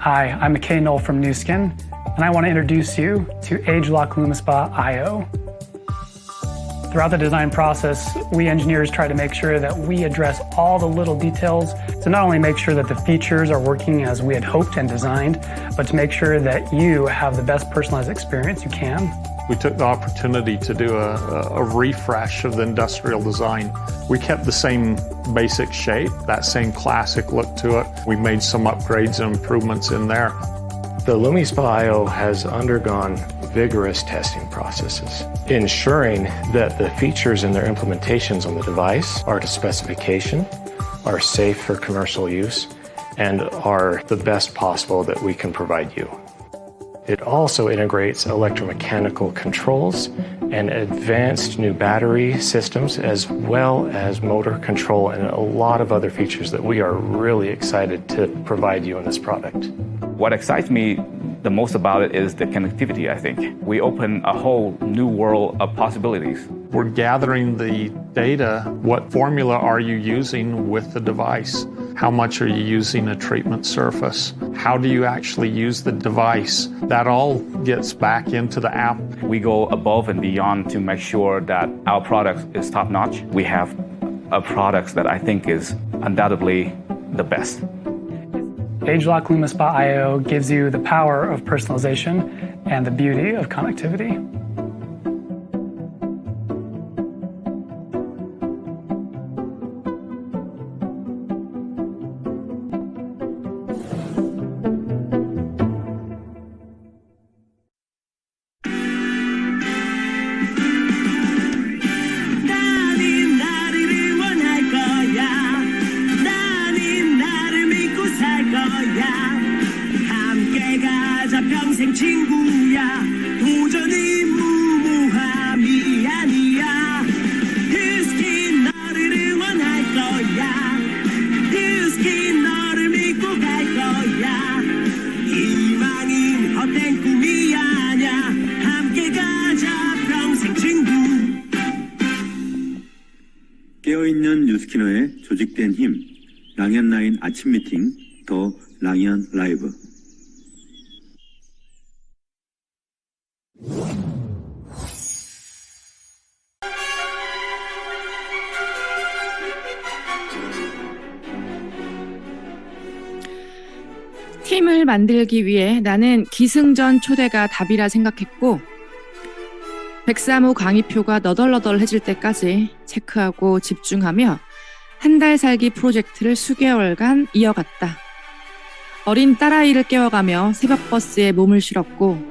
Hi, I'm McKay Knoll from Nu Skin, and I want to introduce you to ageLOC LumiSpa IO. Throughout the design process, we engineers try to make sure that we address all the little details to not only make sure that the features are working as we had hoped and designed, but to make sure that you have the best personalized experience you can. We took the opportunity to do a refresh of the industrial design. We kept the same basic shape, that same classic look to it. We made some upgrades and improvements in there. The LumiSpa IO has undergone vigorous testing processes, ensuring that the features and their implementations on the device are to specification, are safe for commercial use, and are the best possible that we can provide you. It also integrates electromechanical controls and advanced new battery systems, as well as motor control and a lot of other features that we are really excited to provide you in this product. What excites me the most about it is the connectivity, I think. We open a whole new world of possibilities. We're gathering the data. What formula are you using with the device? How much are you using a treatment surface? How do you actually use the device? That all gets back into the app. We go above and beyond to make sure that our product is top-notch. We have a product that I think is undoubtedly the best. ageLOC LumiSpa IO gives you the power of personalization and the beauty of connectivity. 평생 친구야 도전이 무모함이 아니야 휴스킨 너를 응원할 거야 휴스킨 너를 믿고 갈 거야 희망은 헛된 꿈이 아냐 함께 가자 평생 친구 깨어있는 뉴스키너의 조직된 힘 랑현라인 아침 미팅 더 랑현 라이브 팀을 만들기 위해 나는 기승전 초대가 답이라 생각했고 103호 강의표가 너덜너덜해질 때까지 체크하고 집중하며 한 달 살기 프로젝트를 수개월간 이어갔다. 어린 딸아이를 깨워가며 새벽버스에 몸을 실었고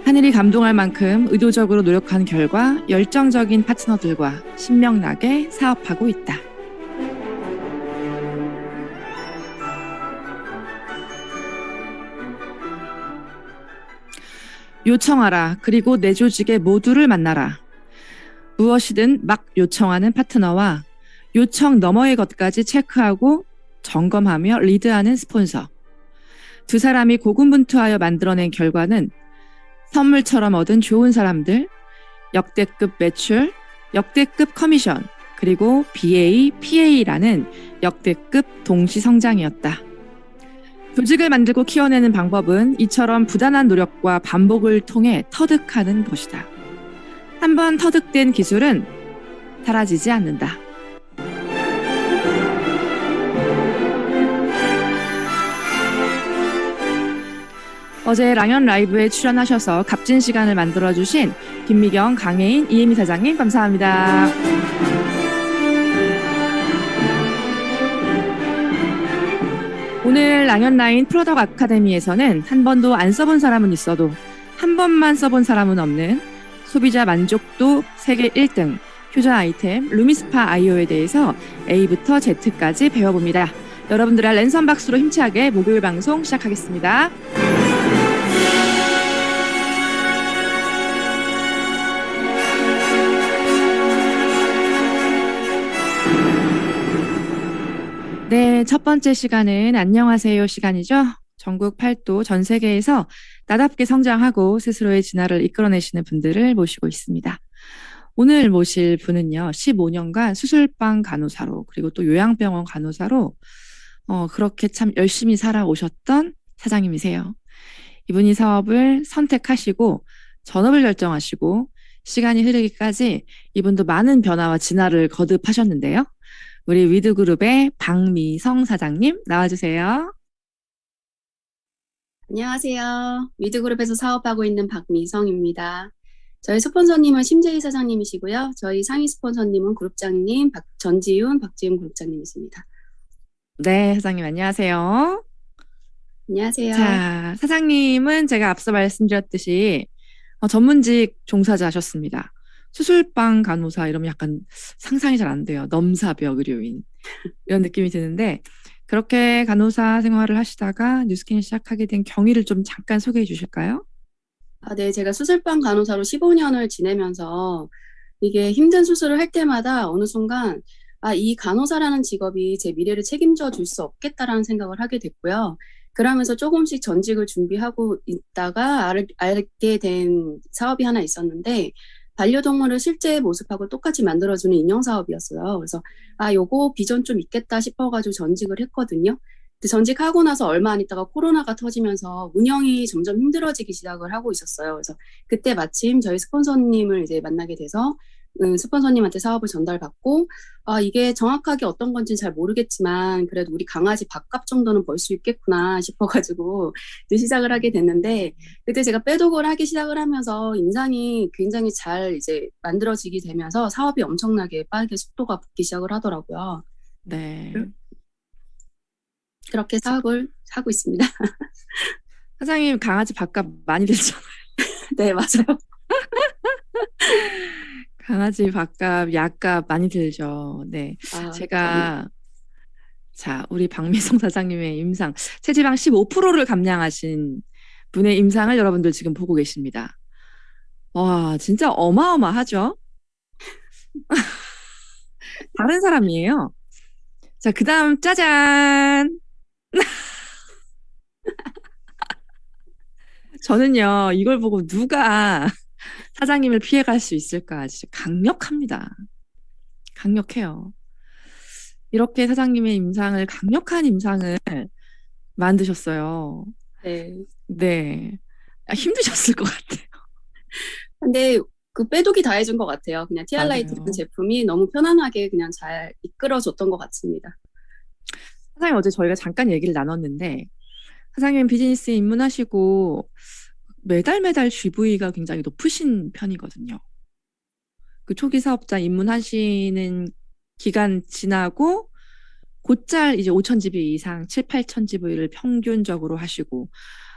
하늘이 감동할 만큼 의도적으로 노력한 결과 열정적인 파트너들과 신명나게 사업하고 있다. 요청하라. 그리고 내 조직의 모두를 만나라. 무엇이든 막 요청하는 파트너와 요청 너머의 것까지 체크하고 점검하며 리드하는 스폰서. 두 사람이 고군분투하여 만들어낸 결과는 선물처럼 얻은 좋은 사람들, 역대급 매출, 역대급 커미션, 그리고 BA, PA라는 역대급 동시 성장이었다. 조직을 만들고 키워내는 방법은 이처럼 부단한 노력과 반복을 통해 터득하는 것이다. 한번 터득된 기술은 사라지지 않는다. 어제 랑현 라이브에 출연하셔서 값진 시간을 만들어주신 김미경, 강혜인, 이혜미 사장님 감사합니다. 오늘 랑현라인 프로덕트 아카데미에서는 한 번도 안 써본 사람은 있어도 한 번만 써본 사람은 없는 소비자 만족도 세계 1등 효자 아이템 루미스파 IO에 대해서 A부터 Z까지 배워봅니다. 여러분들의 랜선 박수로 힘차게 목요일 방송 시작하겠습니다. 네, 첫 번째 시간은 안녕하세요 시간이죠. 전국 8도 전 세계에서 나답게 성장하고 스스로의 진화를 이끌어내시는 분들을 모시고 있습니다. 오늘 모실 분은요. 15년간 수술방 간호사로 그리고 또 요양병원 간호사로 그렇게 참 열심히 살아오셨던 사장님이세요. 이분이 사업을 선택하시고 전업을 결정하시고 시간이 흐르기까지 이분도 많은 변화와 진화를 거듭하셨는데요. 우리 위드그룹의 박미성 사장님 나와주세요. 안녕하세요. 위드그룹에서 사업하고 있는 박미성입니다. 저희 스폰서님은 심재희 사장님이시고요. 저희 상위 스폰서님은 그룹장님 전지윤, 박지윤 그룹장님이십니다. 네, 사장님 안녕하세요. 안녕하세요. 자, 사장님은 제가 앞서 말씀드렸듯이 전문직 종사자 하셨습니다. 수술방 간호사 이러면 약간 상상이 잘 안 돼요. 넘사벽 의료인 이런 느낌이 드는데 그렇게 간호사 생활을 하시다가 뉴스캔을 시작하게 된 경위를 좀 잠깐 소개해 주실까요? 네, 제가 수술방 간호사로 15년을 지내면서 이게 힘든 수술을 할 때마다 어느 순간 이 간호사라는 직업이 제 미래를 책임져 줄 수 없겠다라는 생각을 하게 됐고요. 그러면서 조금씩 전직을 준비하고 있다가 알게 된 사업이 하나 있었는데 반려동물을 실제 모습하고 똑같이 만들어주는 인형 사업이었어요. 그래서 요거 비전 좀 있겠다 싶어가지고 전직을 했거든요. 근데 전직하고 나서 얼마 안 있다가 코로나가 터지면서 운영이 점점 힘들어지기 시작을 하고 있었어요. 그래서 그때 마침 저희 스폰서님을 이제 만나게 돼서 스폰서님한테 사업을 전달받고 이게 정확하게 어떤 건지는 잘 모르겠지만 그래도 우리 강아지 밥값 정도는 벌 수 있겠구나 싶어가지고 이제 시작을 하게 됐는데 그때 제가 빼독을 하기 시작을 하면서 임상이 굉장히 잘 이제 만들어지게 되면서 사업이 엄청나게 빠르게 속도가 붙기 시작을 하더라고요. 네. 그렇게 사업을 하고 있습니다. 사장님 강아지 밥값 많이 들잖아요. 네, 맞아요. 강아지 밥값, 약값 많이 들죠. 네. 제가 자, 우리 박미성 사장님의 임상, 체지방 15%를 감량하신 분의 임상을 여러분들 지금 보고 계십니다. 와, 진짜 어마어마하죠? 다른 사람이에요. 자, 그 다음, 짜잔! 저는요, 이걸 보고 누가 사장님을 피해갈 수 있을까? 진짜 강력합니다. 강력해요. 이렇게 사장님의 임상을, 강력한 임상을 만드셨어요. 네. 네. 힘드셨을 것 같아요. 근데 그 빼독이 다 해준 것 같아요. 그냥 티알라이트라는 제품이 너무 편안하게 그냥 잘 이끌어줬던 것 같습니다. 사장님 어제 저희가 잠깐 얘기를 나눴는데 사장님 비즈니스에 입문하시고 매달 GV가 굉장히 높으신 편이거든요. 그 초기 사업자 입문하시는 기간 지나고 곧잘 이제 5,000GV 이상 7,000~8,000GV를 평균적으로 하시고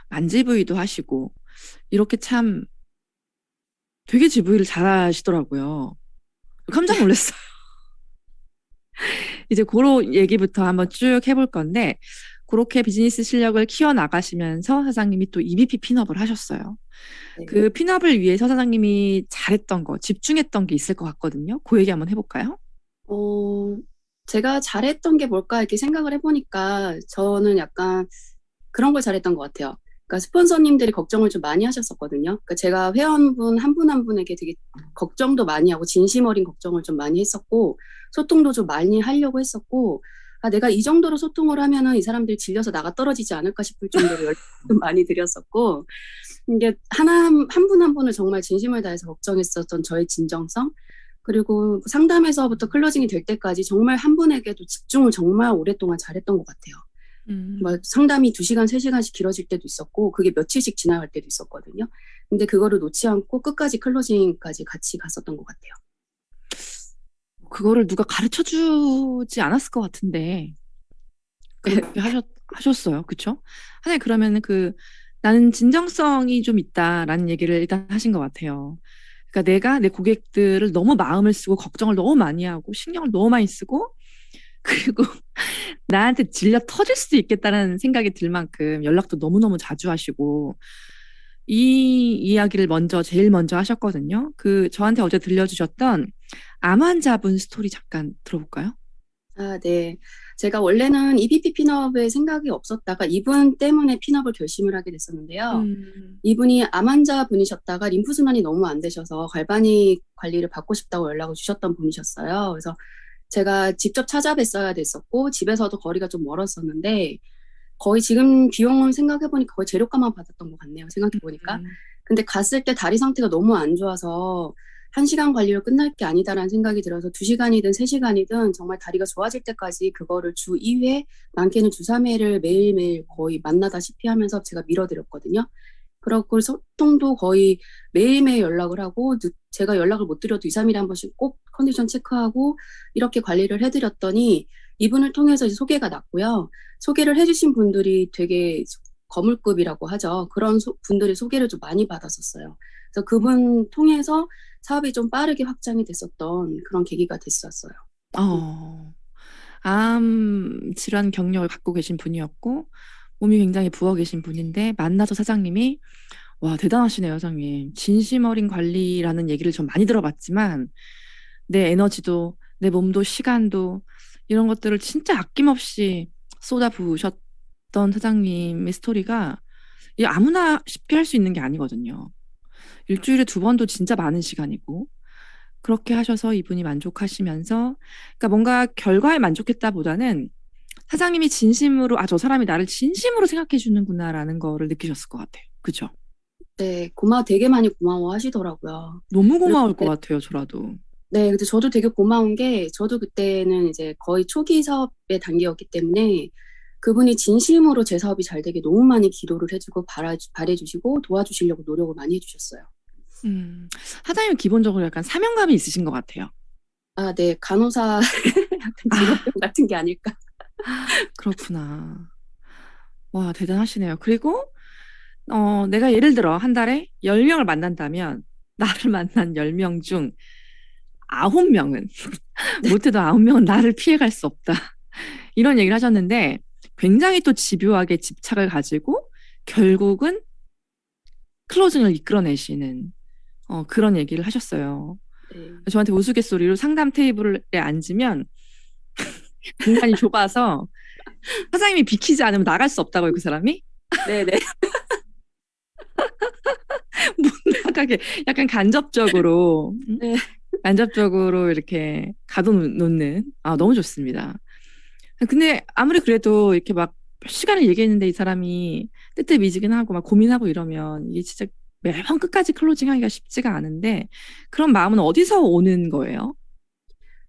만GV도 하시고 이렇게 참 되게 GV를 잘하시더라고요. 깜짝 놀랐어요. 이제 그런 얘기부터 한번 쭉 해볼 건데 그렇게 비즈니스 실력을 키워나가시면서 사장님이 또 EBP 핀업을 하셨어요. 네. 그 핀업을 위해서 사장님이 잘했던 거, 집중했던 게 있을 것 같거든요. 그 얘기 한번 해볼까요? 제가 잘했던 게 뭘까 이렇게 생각을 해보니까 저는 약간 그런 걸 잘했던 것 같아요. 그러니까 스폰서님들이 걱정을 좀 많이 하셨었거든요. 그러니까 제가 회원분 한 분 한 분에게 되게 걱정도 많이 하고 진심 어린 걱정을 좀 많이 했었고 소통도 좀 많이 하려고 했었고 내가 이 정도로 소통을 하면은 이 사람들이 질려서 나가 떨어지지 않을까 싶을 정도로 연락을 좀 많이 드렸었고 이게 한 분 한 분을 정말 진심을 다해서 걱정했었던 저의 진정성 그리고 상담에서부터 클로징이 될 때까지 정말 한 분에게도 집중을 정말 오랫동안 잘했던 것 같아요. 상담이 2시간, 3시간씩 길어질 때도 있었고 그게 며칠씩 지나갈 때도 있었거든요. 근데 그거를 놓지 않고 끝까지 클로징까지 같이 갔었던 것 같아요. 그거를 누가 가르쳐주지 않았을 것 같은데 그렇게 하셨어요. 그쵸? 하나 그러면 나는 진정성이 좀 있다라는 얘기를 일단 하신 것 같아요. 그러니까 내가 내 고객들을 너무 마음을 쓰고 걱정을 너무 많이 하고 신경을 너무 많이 쓰고 그리고 나한테 질려 터질 수도 있겠다는 생각이 들 만큼 연락도 너무너무 자주 하시고 이 이야기를 제일 먼저 하셨거든요. 저한테 어제 들려주셨던 암 환자분 스토리 잠깐 들어볼까요? 네. 제가 원래는 EBP 핀업에 생각이 없었다가 이분 때문에 핀업을 결심을 하게 됐었는데요. 이분이 암 환자분이셨다가 림프순환이 너무 안 되셔서 갈바닉 관리를 받고 싶다고 연락을 주셨던 분이셨어요. 그래서 제가 직접 찾아뵀어야 됐었고 집에서도 거리가 좀 멀었었는데 거의 지금 비용은 생각해보니까 거의 재료값만 받았던 것 같네요. 생각해보니까. 음. 근데 갔을 때 다리 상태가 너무 안 좋아서 1시간 관리로 끝날 게 아니다라는 생각이 들어서 2시간이든 3시간이든 정말 다리가 좋아질 때까지 그거를 주 2회, 많게는 주 3회를 매일매일 거의 만나다시피 하면서 제가 밀어드렸거든요. 그렇고 소통도 거의 매일매일 연락을 하고 제가 연락을 못 드려도 2, 3일에 한 번씩 꼭 컨디션 체크하고 이렇게 관리를 해드렸더니 이분을 통해서 이제 소개가 났고요. 소개를 해주신 분들이 되게 거물급이라고 하죠. 그런 분들이 소개를 좀 많이 받았었어요. 그래서 그분 통해서 사업이 좀 빠르게 확장이 됐었던 그런 계기가 됐었어요. 암 질환 경력을 갖고 계신 분이었고 몸이 굉장히 부어 계신 분인데 만나서 사장님이 와 대단하시네요, 사장님. 진심 어린 관리라는 얘기를 좀 많이 들어봤지만 내 에너지도 내 몸도 시간도 이런 것들을 진짜 아낌없이 쏟아부으셨던 사장님의 스토리가 이 아무나 쉽게 할 수 있는 게 아니거든요. 일주일에 2번도 진짜 많은 시간이고 그렇게 하셔서 이분이 만족하시면서 그러니까 뭔가 결과에 만족했다보다는 사장님이 진심으로 저 사람이 나를 진심으로 생각해 주는구나라는 거를 느끼셨을 것 같아요. 그죠? 네, 되게 많이 고마워하시더라고요. 너무 고마울 그때- 것 같아요, 저라도. 네, 근데 저도 되게 고마운 게 저도 그때는 이제 거의 초기 사업의 단계였기 때문에 그분이 진심으로 제 사업이 잘 되게 너무 많이 기도를 해주고 바래주시고 도와주시려고 노력을 많이 해주셨어요. 사장님은 기본적으로 약간 사명감이 있으신 것 같아요. 아, 네, 간호사 약간 직업병 같은 게 아닐까. 그렇구나. 와, 대단하시네요. 그리고 내가 예를 들어 한 달에 10명을 만난다면 나를 만난 10명 중 9명은 못해도 9명은 나를 피해갈 수 없다. 이런 얘기를 하셨는데 굉장히 또 집요하게 집착을 가지고 결국은 클로징을 이끌어내시는 그런 얘기를 하셨어요. 네. 저한테 우스갯소리로 상담 테이블에 앉으면 공간이 좁아서 사장님이 비키지 않으면 나갈 수 없다고요, 그 사람이? 네네. 못 나가게 약간 간접적으로 네. 간접적으로 이렇게 가둬놓는 너무 좋습니다. 근데 아무리 그래도 이렇게 막 몇 시간을 얘기했는데 이 사람이 뜨뜻미지근하고 막 고민하고 이러면 이게 진짜 매번 끝까지 클로징하기가 쉽지가 않은데 그런 마음은 어디서 오는 거예요?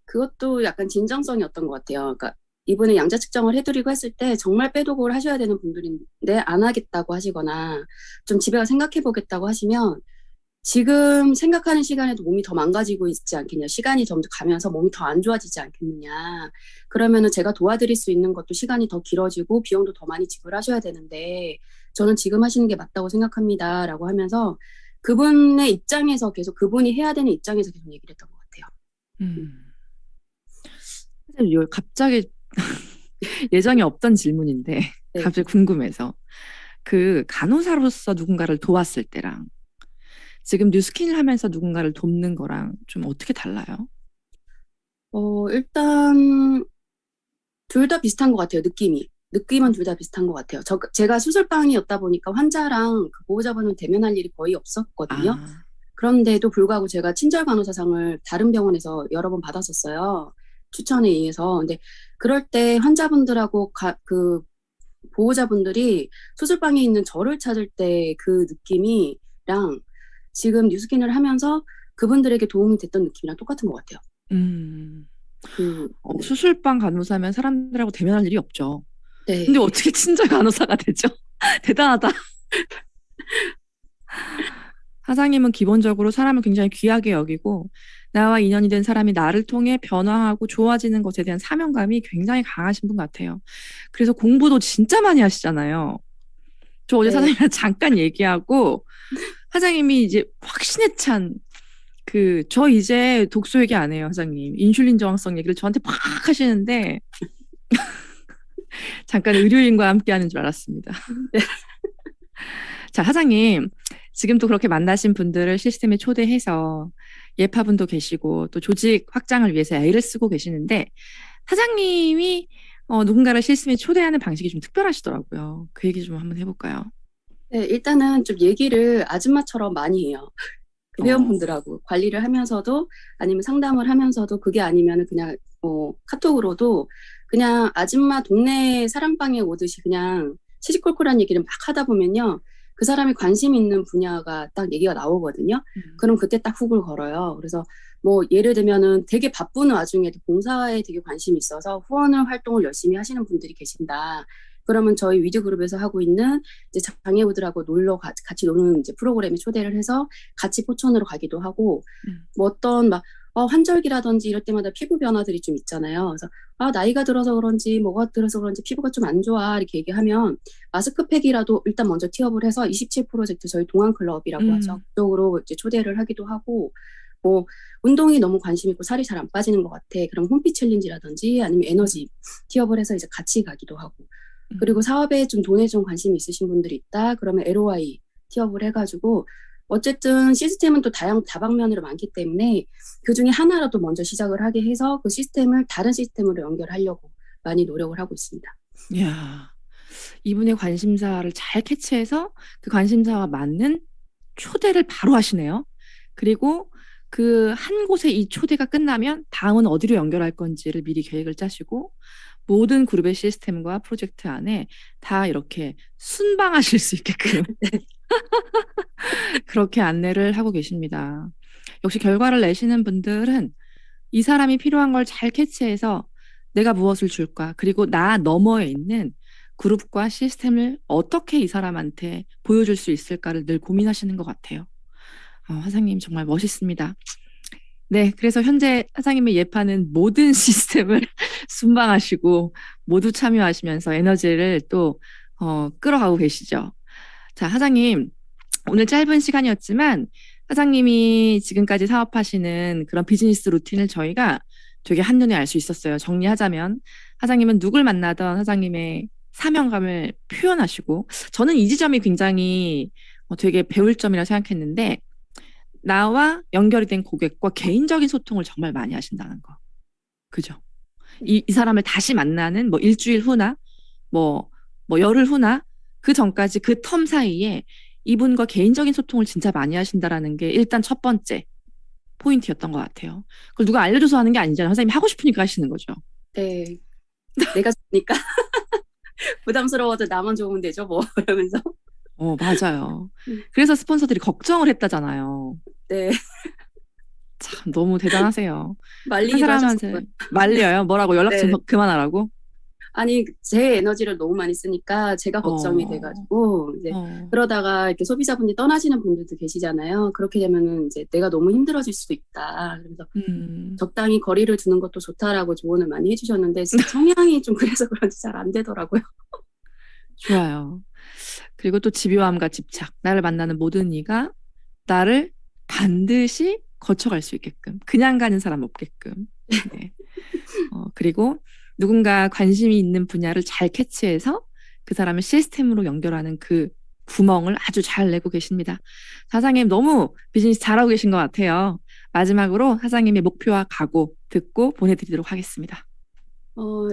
그것도 약간 진정성이었던 것 같아요. 그러니까 이분의 양자 측정을 해드리고 했을 때 정말 빼독을 하셔야 되는 분들인데 안 하겠다고 하시거나 좀 집에 가서 생각해보겠다고 하시면 지금 생각하는 시간에도 몸이 더 망가지고 있지 않겠냐. 시간이 점점 가면서 몸이 더 안 좋아지지 않겠느냐. 그러면은 제가 도와드릴 수 있는 것도 시간이 더 길어지고 비용도 더 많이 지불하셔야 되는데 저는 지금 하시는 게 맞다고 생각합니다. 라고 하면서 그분의 입장에서 계속 그분이 해야 되는 입장에서 계속 얘기를 했던 것 같아요. 사실 갑자기 예정이 없던 질문인데 네. 갑자기 궁금해서 그 간호사로서 누군가를 도왔을 때랑 지금 뉴스킨을 하면서 누군가를 돕는 거랑 좀 어떻게 달라요? 일단 둘 다 비슷한 것 같아요. 느낌은 둘 다 비슷한 것 같아요. 제가 수술방이었다 보니까 환자랑 그 보호자분은 대면할 일이 거의 없었거든요. 그런데도 불구하고 제가 친절 간호사상을 다른 병원에서 여러 번 받았었어요. 추천에 의해서. 근데 그럴 때 환자분들하고 그 보호자분들이 수술방에 있는 저를 찾을 때 그 느낌이랑 지금 뉴스킨을 하면서 그분들에게 도움이 됐던 느낌이랑 똑같은 것 같아요. 수술방 간호사면 사람들하고 대면할 일이 없죠. 네. 근데 어떻게 친절 간호사가 되죠? 대단하다. 사장님은 기본적으로 사람을 굉장히 귀하게 여기고 나와 인연이 된 사람이 나를 통해 변화하고 좋아지는 것에 대한 사명감이 굉장히 강하신 분 같아요. 그래서 공부도 진짜 많이 하시잖아요. 저 어제 네. 사장님이랑 잠깐 얘기하고 사장님이 이제 확신에 찬 저 이제 독소 얘기 안 해요, 사장님. 인슐린 저항성 얘기를 저한테 팍 하시는데 잠깐 의료인과 함께 하는 줄 알았습니다. 자, 사장님. 지금 또 그렇게 만나신 분들을 시스템에 초대해서 예파분도 계시고 또 조직 확장을 위해서 애를 쓰고 계시는데 사장님이 누군가를 시스템에 초대하는 방식이 좀 특별하시더라고요. 그 얘기 좀 한번 해볼까요? 네, 일단은 좀 얘기를 아줌마처럼 많이 해요. 그 회원분들하고 관리를 하면서도 아니면 상담을 하면서도 그게 아니면 그냥 카톡으로도 그냥 아줌마 동네 사랑방에 오듯이 그냥 시시콜콜한 얘기를 막 하다 보면요. 그 사람이 관심 있는 분야가 딱 얘기가 나오거든요. 그럼 그때 딱 훅을 걸어요. 그래서 뭐 예를 들면은 되게 바쁜 와중에도 봉사에 되게 관심이 있어서 후원 활동을 열심히 하시는 분들이 계신다. 그러면 저희 위드 그룹에서 하고 있는 이제 장애우들하고 같이 노는 이제 프로그램에 초대를 해서 같이 포천으로 가기도 하고, 뭐 어떤 막 환절기라든지 이럴 때마다 피부 변화들이 좀 있잖아요. 그래서 나이가 들어서 그런지 뭐가 들어서 그런지 피부가 좀 안 좋아 이렇게 얘기하면 마스크팩이라도 일단 먼저 티업을 해서 27 프로젝트 저희 동안클럽이라고 하죠. 그쪽으로 이제 초대를 하기도 하고, 뭐 운동이 너무 관심 있고 살이 잘 안 빠지는 것 같아. 그럼 홈피 챌린지라든지 아니면 에너지 티업을 해서 이제 같이 가기도 하고, 그리고 사업에 좀 돈에 좀 관심이 있으신 분들이 있다. 그러면 LOI 티업을 해가지고 어쨌든 시스템은 또 다방면으로 많기 때문에 그 중에 하나라도 먼저 시작을 하게 해서 그 시스템을 다른 시스템으로 연결하려고 많이 노력을 하고 있습니다. 이야, 이분의 관심사를 잘 캐치해서 그 관심사와 맞는 초대를 바로 하시네요. 그리고 그 한 곳에 이 초대가 끝나면 다음은 어디로 연결할 건지를 미리 계획을 짜시고 모든 그룹의 시스템과 프로젝트 안에 다 이렇게 순방하실 수 있게끔 그렇게 안내를 하고 계십니다. 역시 결과를 내시는 분들은 이 사람이 필요한 걸 잘 캐치해서 내가 무엇을 줄까, 그리고 나 너머에 있는 그룹과 시스템을 어떻게 이 사람한테 보여줄 수 있을까를 늘 고민하시는 것 같아요. 사장님 정말 멋있습니다. 네, 그래서 현재 사장님의 예파는 모든 시스템을 순방하시고 모두 참여하시면서 에너지를 또 끌어가고 계시죠. 자, 사장님, 오늘 짧은 시간이었지만 사장님이 지금까지 사업하시는 그런 비즈니스 루틴을 저희가 되게 한눈에 알 수 있었어요. 정리하자면 사장님은 누굴 만나던 사장님의 사명감을 표현하시고, 저는 이 지점이 굉장히 되게 배울 점이라 생각했는데, 나와 연결이 된 고객과 개인적인 소통을 정말 많이 하신다는 거. 그죠? 이 사람을 다시 만나는 뭐 일주일 후나 뭐 열흘 후나 그 전까지 그 텀 사이에 이분과 개인적인 소통을 진짜 많이 하신다라는 게 일단 첫 번째 포인트였던 것 같아요. 그걸 누가 알려줘서 하는 게 아니잖아요. 선생님이 하고 싶으니까 하시는 거죠. 네. 내가 좋으니까 부담스러워도 나만 좋으면 되죠 뭐 이러면서. 맞아요. 그래서 스폰서들이 걱정을 했다잖아요. 네. 참 너무 대단하세요. 말리기도 하셨어요. 말려요? 뭐라고? 연락 좀 네. 그만하라고? 아니, 제 에너지를 너무 많이 쓰니까 제가 걱정이 돼가지고 이제 그러다가 이렇게 소비자분이 떠나시는 분들도 계시잖아요. 그렇게 되면은 이제 내가 너무 힘들어질 수도 있다. 그래서 적당히 거리를 두는 것도 좋다라고 조언을 많이 해주셨는데 성향이 좀 그래서 그런지 잘 안 되더라고요. 좋아요. 그리고 또 집요함과 집착. 나를 만나는 모든 이가 나를 반드시 거쳐갈 수 있게끔, 그냥 가는 사람 없게끔. 네. 그리고 누군가 관심이 있는 분야를 잘 캐치해서 그 사람을 시스템으로 연결하는 그 구멍을 아주 잘 내고 계십니다. 사장님 너무 비즈니스 잘하고 계신 것 같아요. 마지막으로 사장님의 목표와 각오 듣고 보내드리도록 하겠습니다.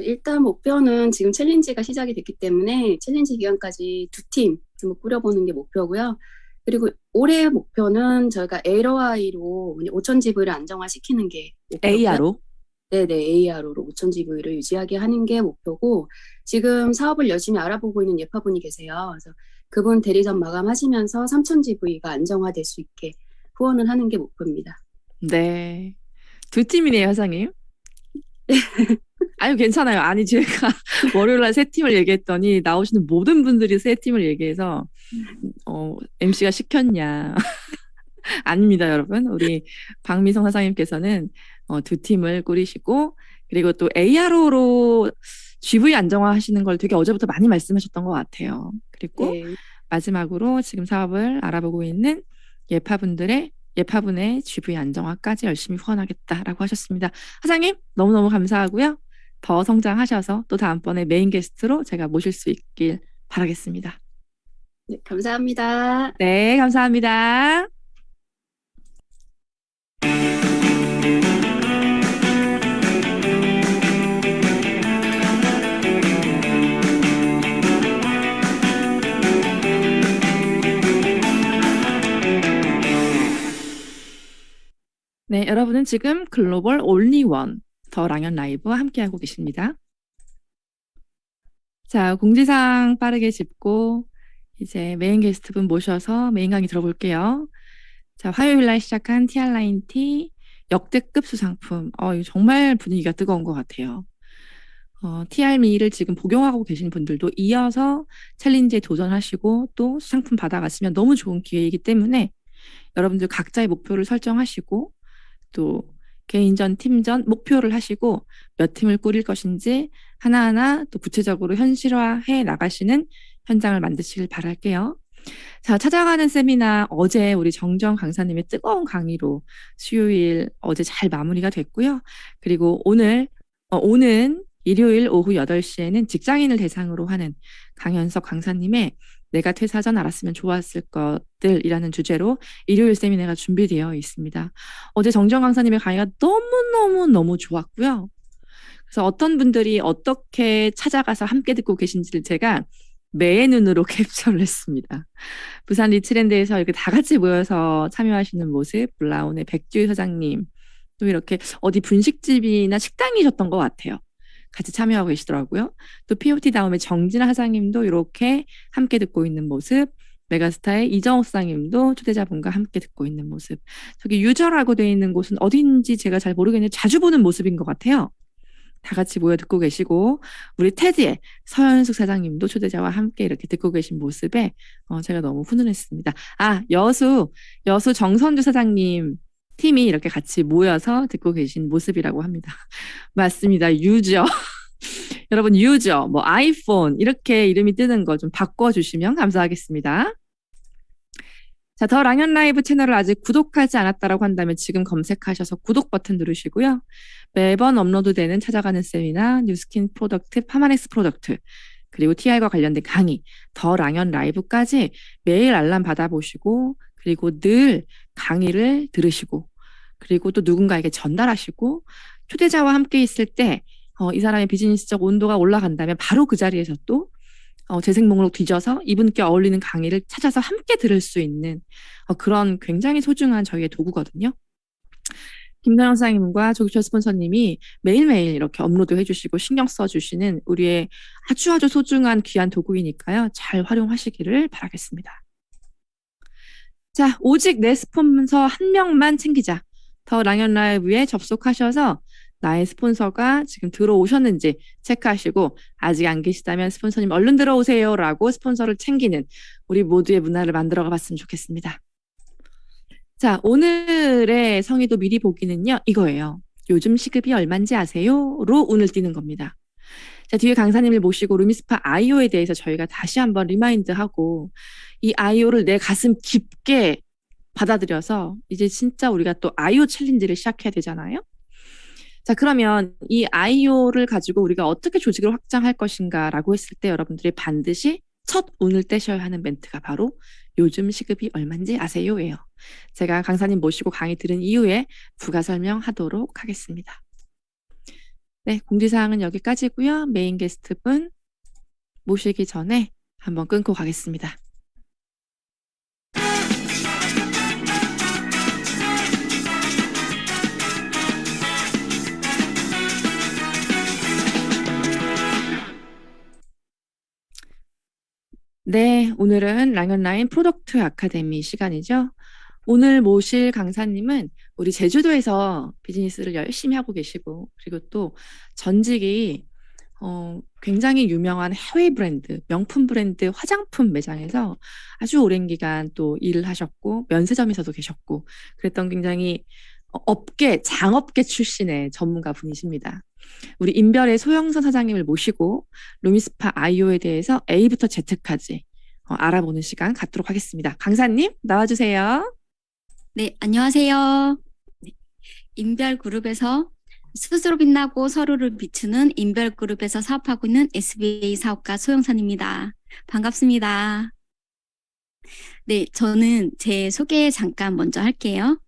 일단 목표는 지금 챌린지가 시작이 됐기 때문에 챌린지 기간까지 2팀 꾸려보는 게 목표고요. 그리고 올해 목표는 저희가 LOI로 5,000GV를 안정화시키는 게 목표고요. AR로? 네네, AR로 5,000GV를 유지하게 하는 게 목표고, 지금 사업을 열심히 알아보고 있는 예파분이 계세요. 그래서 그분 대리점 마감하시면서 3,000GV가 안정화될 수 있게 후원을 하는 게 목표입니다. 네. 2팀이네요, 사장님. 아유, 괜찮아요. 아니, 제가 월요일날 3팀을 얘기했더니 나오시는 모든 분들이 3팀을 얘기해서 MC가 시켰냐. 아닙니다, 여러분. 우리 박미성 사장님께서는 2팀을 꾸리시고, 그리고 또 ARO로 GV 안정화 하시는 걸 되게 어제부터 많이 말씀하셨던 것 같아요. 그리고 네. 마지막으로 지금 사업을 알아보고 있는 예파분의 GV 안정화까지 열심히 후원하겠다라고 하셨습니다. 사장님 너무너무 감사하고요. 더 성장하셔서 또 다음번에 메인 게스트로 제가 모실 수 있길 바라겠습니다. 네, 감사합니다. 네, 감사합니다. 네, 여러분은 지금 글로벌 올리원 더 랑연 라이브와 함께하고 계십니다. 자, 공지사항 빠르게 짚고 이제 메인 게스트분 모셔서 메인 강의 들어볼게요. 자, 화요일 날 시작한 TR9 T 역대급 수상품. 이거 정말 분위기가 뜨거운 것 같아요. TR미를 지금 복용하고 계신 분들도 이어서 챌린지에 도전하시고 또 수상품 받아가시면 너무 좋은 기회이기 때문에 여러분들 각자의 목표를 설정하시고 또 개인전, 팀전 목표를 하시고 몇 팀을 꾸릴 것인지 하나하나 또 구체적으로 현실화해 나가시는 현장을 만드시길 바랄게요. 자, 찾아가는 세미나 어제 우리 정정 강사님의 뜨거운 강의로 수요일 어제 잘 마무리가 됐고요. 그리고 오는 일요일 오후 8시에는 직장인을 대상으로 하는 강현석 강사님의 내가 퇴사 전 알았으면 좋았을 것들이라는 주제로 일요일 세미나가 준비되어 있습니다. 어제 정정 강사님의 강의가 너무 좋았고요. 그래서 어떤 분들이 어떻게 찾아가서 함께 듣고 계신지를 제가 매의 눈으로 캡처를 했습니다. 부산 리츠랜드에서 이렇게 다 같이 모여서 참여하시는 모습, 블라운의 백주희 사장님, 또 이렇게 어디 분식집이나 식당이셨던 것 같아요. 같이 참여하고 계시더라고요. 또 POT 다음에 정진아 사장님도 이렇게 함께 듣고 있는 모습, 메가스타의 이정호 사장님도 초대자분과 함께 듣고 있는 모습. 저기 유저라고 되어 있는 곳은 어딘지 제가 잘 모르겠는데 자주 보는 모습인 것 같아요. 다 같이 모여 듣고 계시고 우리 테디의 서현숙 사장님도 초대자와 함께 이렇게 듣고 계신 모습에 제가 너무 훈훈했습니다. 여수 정선주 사장님 팀이 이렇게 같이 모여서 듣고 계신 모습이라고 합니다. 맞습니다. 유저. 여러분 유저, 아이폰 이렇게 이름이 뜨는 거 좀 바꿔주시면 감사하겠습니다. 자, 더 랑연 라이브 채널을 아직 구독하지 않았다라고 한다면 지금 검색하셔서 구독 버튼 누르시고요. 매번 업로드되는 찾아가는 세미나, 뉴스킨 프로덕트, 파마넥스 프로덕트, 그리고 TR과 관련된 강의, 더 랑연 라이브까지 매일 알람 받아보시고 그리고 늘 강의를 들으시고 그리고 또 누군가에게 전달하시고 초대자와 함께 있을 때 이 사람의 비즈니스적 온도가 올라간다면 바로 그 자리에서 또 재생 목록 뒤져서 이분께 어울리는 강의를 찾아서 함께 들을 수 있는 그런 굉장히 소중한 저희의 도구거든요. 김선영 사장님과 조기철 스폰서님이 매일매일 이렇게 업로드 해주시고 신경 써주시는 우리의 아주 소중한 귀한 도구이니까요. 잘 활용하시기를 바라겠습니다. 자, 오직 내 스폰서 한 명만 챙기자. 더 랑연 라이브에 접속하셔서 나의 스폰서가 지금 들어오셨는지 체크하시고 아직 안 계시다면 스폰서님 얼른 들어오세요 라고 스폰서를 챙기는 우리 모두의 문화를 만들어가 봤으면 좋겠습니다. 자, 오늘의 성의도 미리 보기는요. 이거예요. 요즘 시급이 얼마인지 아세요? 로 운을 띄는 겁니다. 자, 뒤에 강사님을 모시고 루미스파 IO에 대해서 저희가 다시 한번 리마인드하고 이 IO를 내 가슴 깊게 받아들여서 이제 진짜 우리가 또 IO 챌린지를 시작해야 되잖아요. 자, 그러면 이 IO를 가지고 우리가 어떻게 조직을 확장할 것인가라고 했을 때 여러분들이 반드시 첫 운을 떼셔야 하는 멘트가 바로 요즘 시급이 얼마인지 아세요예요. 제가 강사님 모시고 강의 들은 이후에 부가 설명하도록 하겠습니다. 네, 공지사항은 여기까지고요. 메인 게스트분 모시기 전에 한번 끊고 가겠습니다. 네, 오늘은 랑연라인 프로덕트 아카데미 시간이죠. 오늘 모실 강사님은 우리 제주도에서 비즈니스를 열심히 하고 계시고 그리고 또 전직이 굉장히 유명한 해외 브랜드, 명품 브랜드 화장품 매장에서 아주 오랜 기간 또 일을 하셨고 면세점에서도 계셨고 그랬던 굉장히 장업계 출신의 전문가 분이십니다. 우리 인별의 소영선 사장님을 모시고 루미스파 IO에 대해서 A부터 Z까지 알아보는 시간 갖도록 하겠습니다. 강사님 나와주세요. 네, 안녕하세요. 인별그룹에서 스스로 빛나고 서로를 비추는 인별그룹에서 사업하고 있는 SBA 사업가 소영선입니다. 반갑습니다. 네, 저는 제 소개 잠깐 먼저 할게요.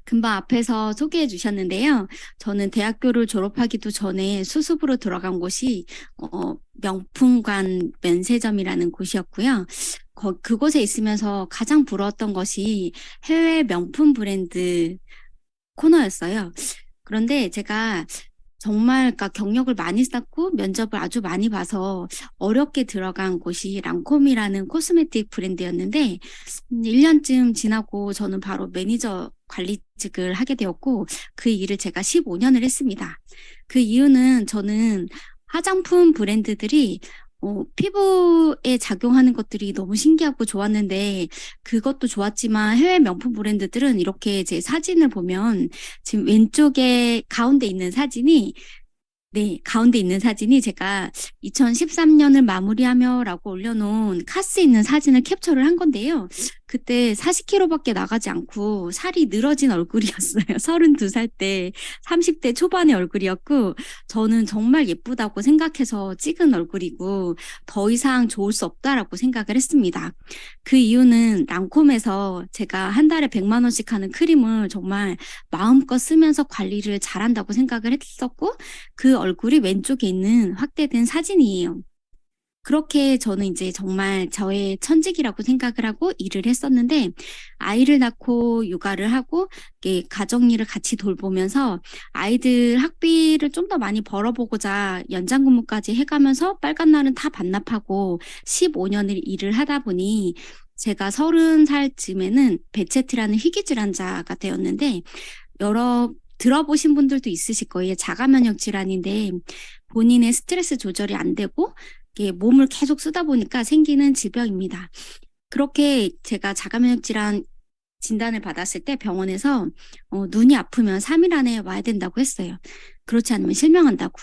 금방 앞에서 소개해 주셨는데요. 저는 대학교를 졸업하기도 전에 수습으로 들어간 곳이 명품관 면세점이라는 곳이었고요. 그곳에 있으면서 가장 부러웠던 것이 해외 명품 브랜드 코너였어요. 그런데 제가 정말 그러니까 경력을 많이 쌓고 면접을 아주 많이 봐서 어렵게 들어간 곳이 랑콤이라는 코스메틱 브랜드였는데 1년쯤 지나고 저는 바로 매니저 관리직을 하게 되었고 그 일을 제가 15년을 했습니다. 그 이유는 저는 화장품 브랜드들이 피부에 작용하는 것들이 너무 신기하고 좋았는데 그것도 좋았지만 해외 명품 브랜드들은 이렇게 제 사진을 보면 지금 왼쪽에 가운데 있는 사진이 제가 2013년을 마무리하며라고 올려놓은 카스 있는 사진을 캡처를 한 건데요. 그때 40kg밖에 나가지 않고 살이 늘어진 얼굴이었어요. 32살 때 30대 초반의 얼굴이었고 저는 정말 예쁘다고 생각해서 찍은 얼굴이고 더 이상 좋을 수 없다라고 생각을 했습니다. 그 이유는 랑콤에서 제가 한 달에 100만 원씩 하는 크림을 정말 마음껏 쓰면서 관리를 잘한다고 생각을 했었고 그 얼굴이 왼쪽에 있는 확대된 사진이에요. 그렇게 저는 이제 정말 저의 천직이라고 생각을 하고 일을 했었는데 아이를 낳고 육아를 하고 가정일을 같이 돌보면서 아이들 학비를 좀 더 많이 벌어보고자 연장 근무까지 해가면서 빨간 날은 다 반납하고 15년을 일을 하다 보니 제가 30살쯤에는 베체트라는 희귀질환자가 되었는데 들어보신 분들도 있으실 거예요. 자가면역 질환인데 본인의 스트레스 조절이 안 되고 몸을 계속 쓰다 보니까 생기는 질병입니다. 그렇게 제가 자가면역 질환 진단을 받았을 때 병원에서 눈이 아프면 3일 안에 와야 된다고 했어요. 그렇지 않으면 실명한다고.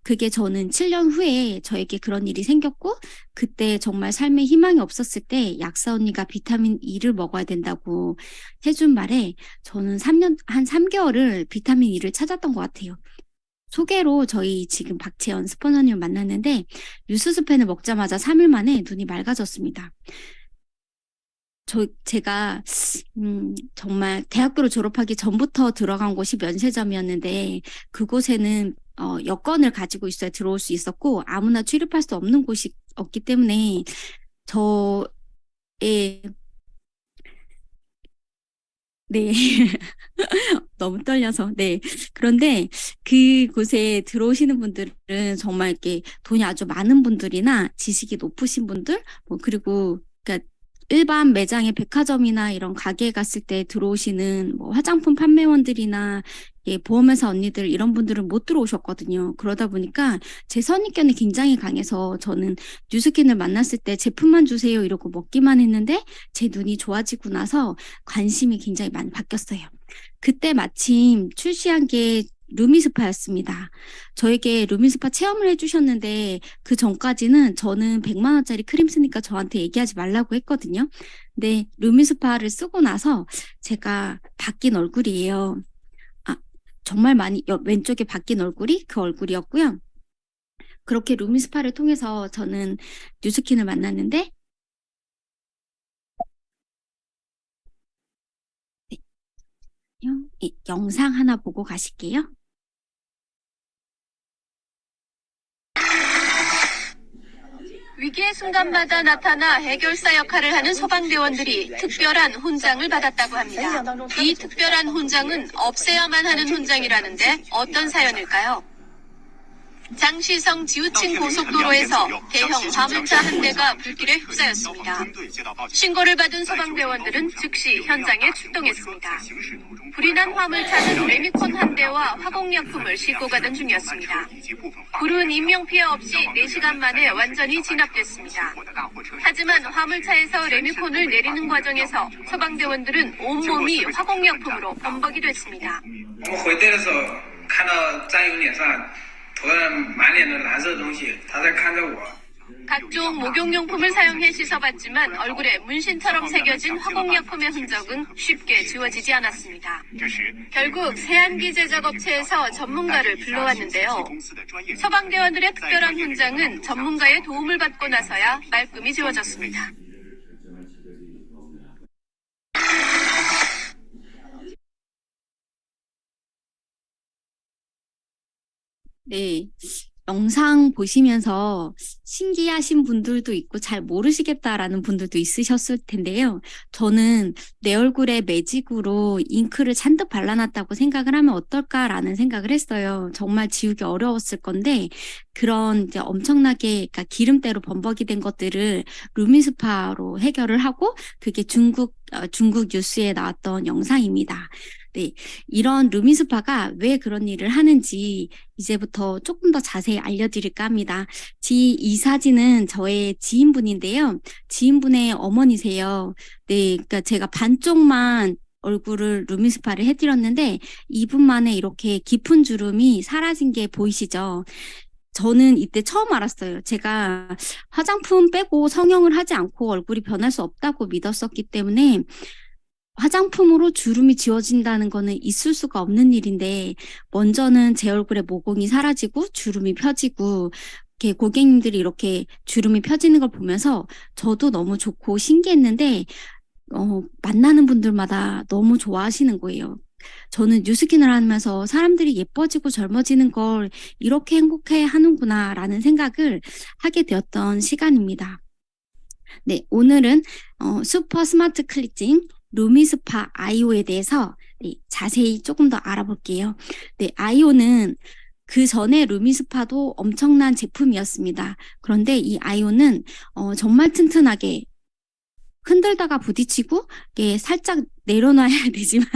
그게 저는 7년 후에 저에게 그런 일이 생겼고 그때 정말 삶에 희망이 없었을 때 약사 언니가 비타민 E를 먹어야 된다고 해준 말에 저는 한 3개월을 비타민 E를 찾았던 것 같아요. 소개로 저희 지금 박채연 스포너님을 만났는데 뉴스스펜을 먹자마자 3일 만에 눈이 맑아졌습니다. 제가 정말 대학교를 졸업하기 전부터 들어간 곳이 면세점이었는데 그곳에는 여건을 가지고 있어야 들어올 수 있었고 아무나 출입할 수 없는 곳이었기 때문에 네. 너무 떨려서. 네. 그런데 그곳에 들어오시는 분들은 정말 이렇게 돈이 아주 많은 분들이나 지식이 높으신 분들, 그리고 그러니까 일반 매장의 백화점이나 이런 가게에 갔을 때 들어오시는 화장품 판매원들이나 보험회사 언니들 이런 분들은 못 들어오셨거든요. 그러다 보니까 제 선입견이 굉장히 강해서 저는 뉴스킨을 만났을 때 제품만 주세요 이러고 먹기만 했는데 제 눈이 좋아지고 나서 관심이 굉장히 많이 바뀌었어요. 그때 마침 출시한 게 루미스파였습니다. 저에게 루미스파 체험을 해주셨는데 그 전까지는 저는 100만 원짜리 크림 쓰니까 저한테 얘기하지 말라고 했거든요. 근데 루미스파를 쓰고 나서 제가 바뀐 얼굴이에요. 정말 많이 왼쪽에 바뀐 얼굴이 그 얼굴이었고요. 그렇게 루미스파를 통해서 저는 뉴스킨을 만났는데 영상 하나 보고 가실게요. 위기의 순간마다 나타나 해결사 역할을 하는 소방대원들이 특별한 훈장을 받았다고 합니다. 이 특별한 훈장은 없애야만 하는 훈장이라는데 어떤 사연일까요? 장시성 지우친 고속도로에서 대형 화물차 한 대가 불길에 휩싸였습니다. 신고를 받은 소방대원들은 즉시 현장에 출동했습니다. 불이 난 화물차는 레미콘 한 대와 화공약품을 싣고 가던 중이었습니다. 불은 인명피해 없이 4시간 만에 완전히 진압됐습니다. 하지만 화물차에서 레미콘을 내리는 과정에서 소방대원들은 온몸이 화공약품으로 범벅이 됐습니다. 看到战友脸上涂了满脸的蓝色的东西，他在看着我。 각종 목욕용품을 사용해 씻어봤지만 얼굴에 문신처럼 새겨진 화공약품의 흔적은 쉽게 지워지지 않았습니다. 결국 세안기 제작업체에서 전문가를 불러왔는데요. 소방대원들의 특별한 훈장은 전문가의 도움을 받고 나서야 말끔히 지워졌습니다. 네. 영상 보시면서 신기하신 분들도 있고 잘 모르시겠다라는 분들도 있으셨을 텐데요. 저는 내 얼굴에 매직으로 잉크를 잔뜩 발라놨다고 생각을 하면 어떨까라는 생각을 했어요. 정말 지우기 어려웠을 건데 그런 이제 엄청나게 그러니까 기름때로 범벅이 된 것들을 루미스파로 해결을 하고 그게 중국 뉴스에 나왔던 영상입니다. 네, 이런 루미스파가 왜 그런 일을 하는지 이제부터 조금 더 자세히 알려드릴까 합니다. 이 사진은 저의 지인분인데요. 지인분의 어머니세요. 네, 그러니까 제가 반쪽만 얼굴을 루미스파를 해드렸는데 2분 만에 이렇게 깊은 주름이 사라진 게 보이시죠? 저는 이때 처음 알았어요. 제가 화장품 빼고 성형을 하지 않고 얼굴이 변할 수 없다고 믿었었기 때문에 화장품으로 주름이 지워진다는 거는 있을 수가 없는 일인데 먼저는 제 얼굴에 모공이 사라지고 주름이 펴지고 이렇게 고객님들이 이렇게 주름이 펴지는 걸 보면서 저도 너무 좋고 신기했는데 만나는 분들마다 너무 좋아하시는 거예요. 저는 뉴스킨을 하면서 사람들이 예뻐지고 젊어지는 걸 이렇게 행복해 하는구나라는 생각을 하게 되었던 시간입니다. 네, 오늘은 슈퍼 스마트 클렌징 루미스파 아이오에 대해서 자세히 조금 더 알아볼게요. 네, 아이오는 그 전에 루미스파도 엄청난 제품이었습니다. 그런데 이 아이오는 정말 튼튼하게 흔들다가 부딪히고 이게 살짝 내려놔야 되지만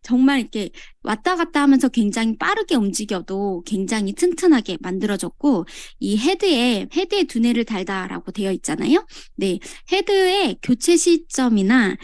정말 이렇게 왔다 갔다 하면서 굉장히 빠르게 움직여도 굉장히 튼튼하게 만들어졌고 이 헤드에 두뇌를 달다라고 되어 있잖아요. 네, 헤드의 교체 시점이나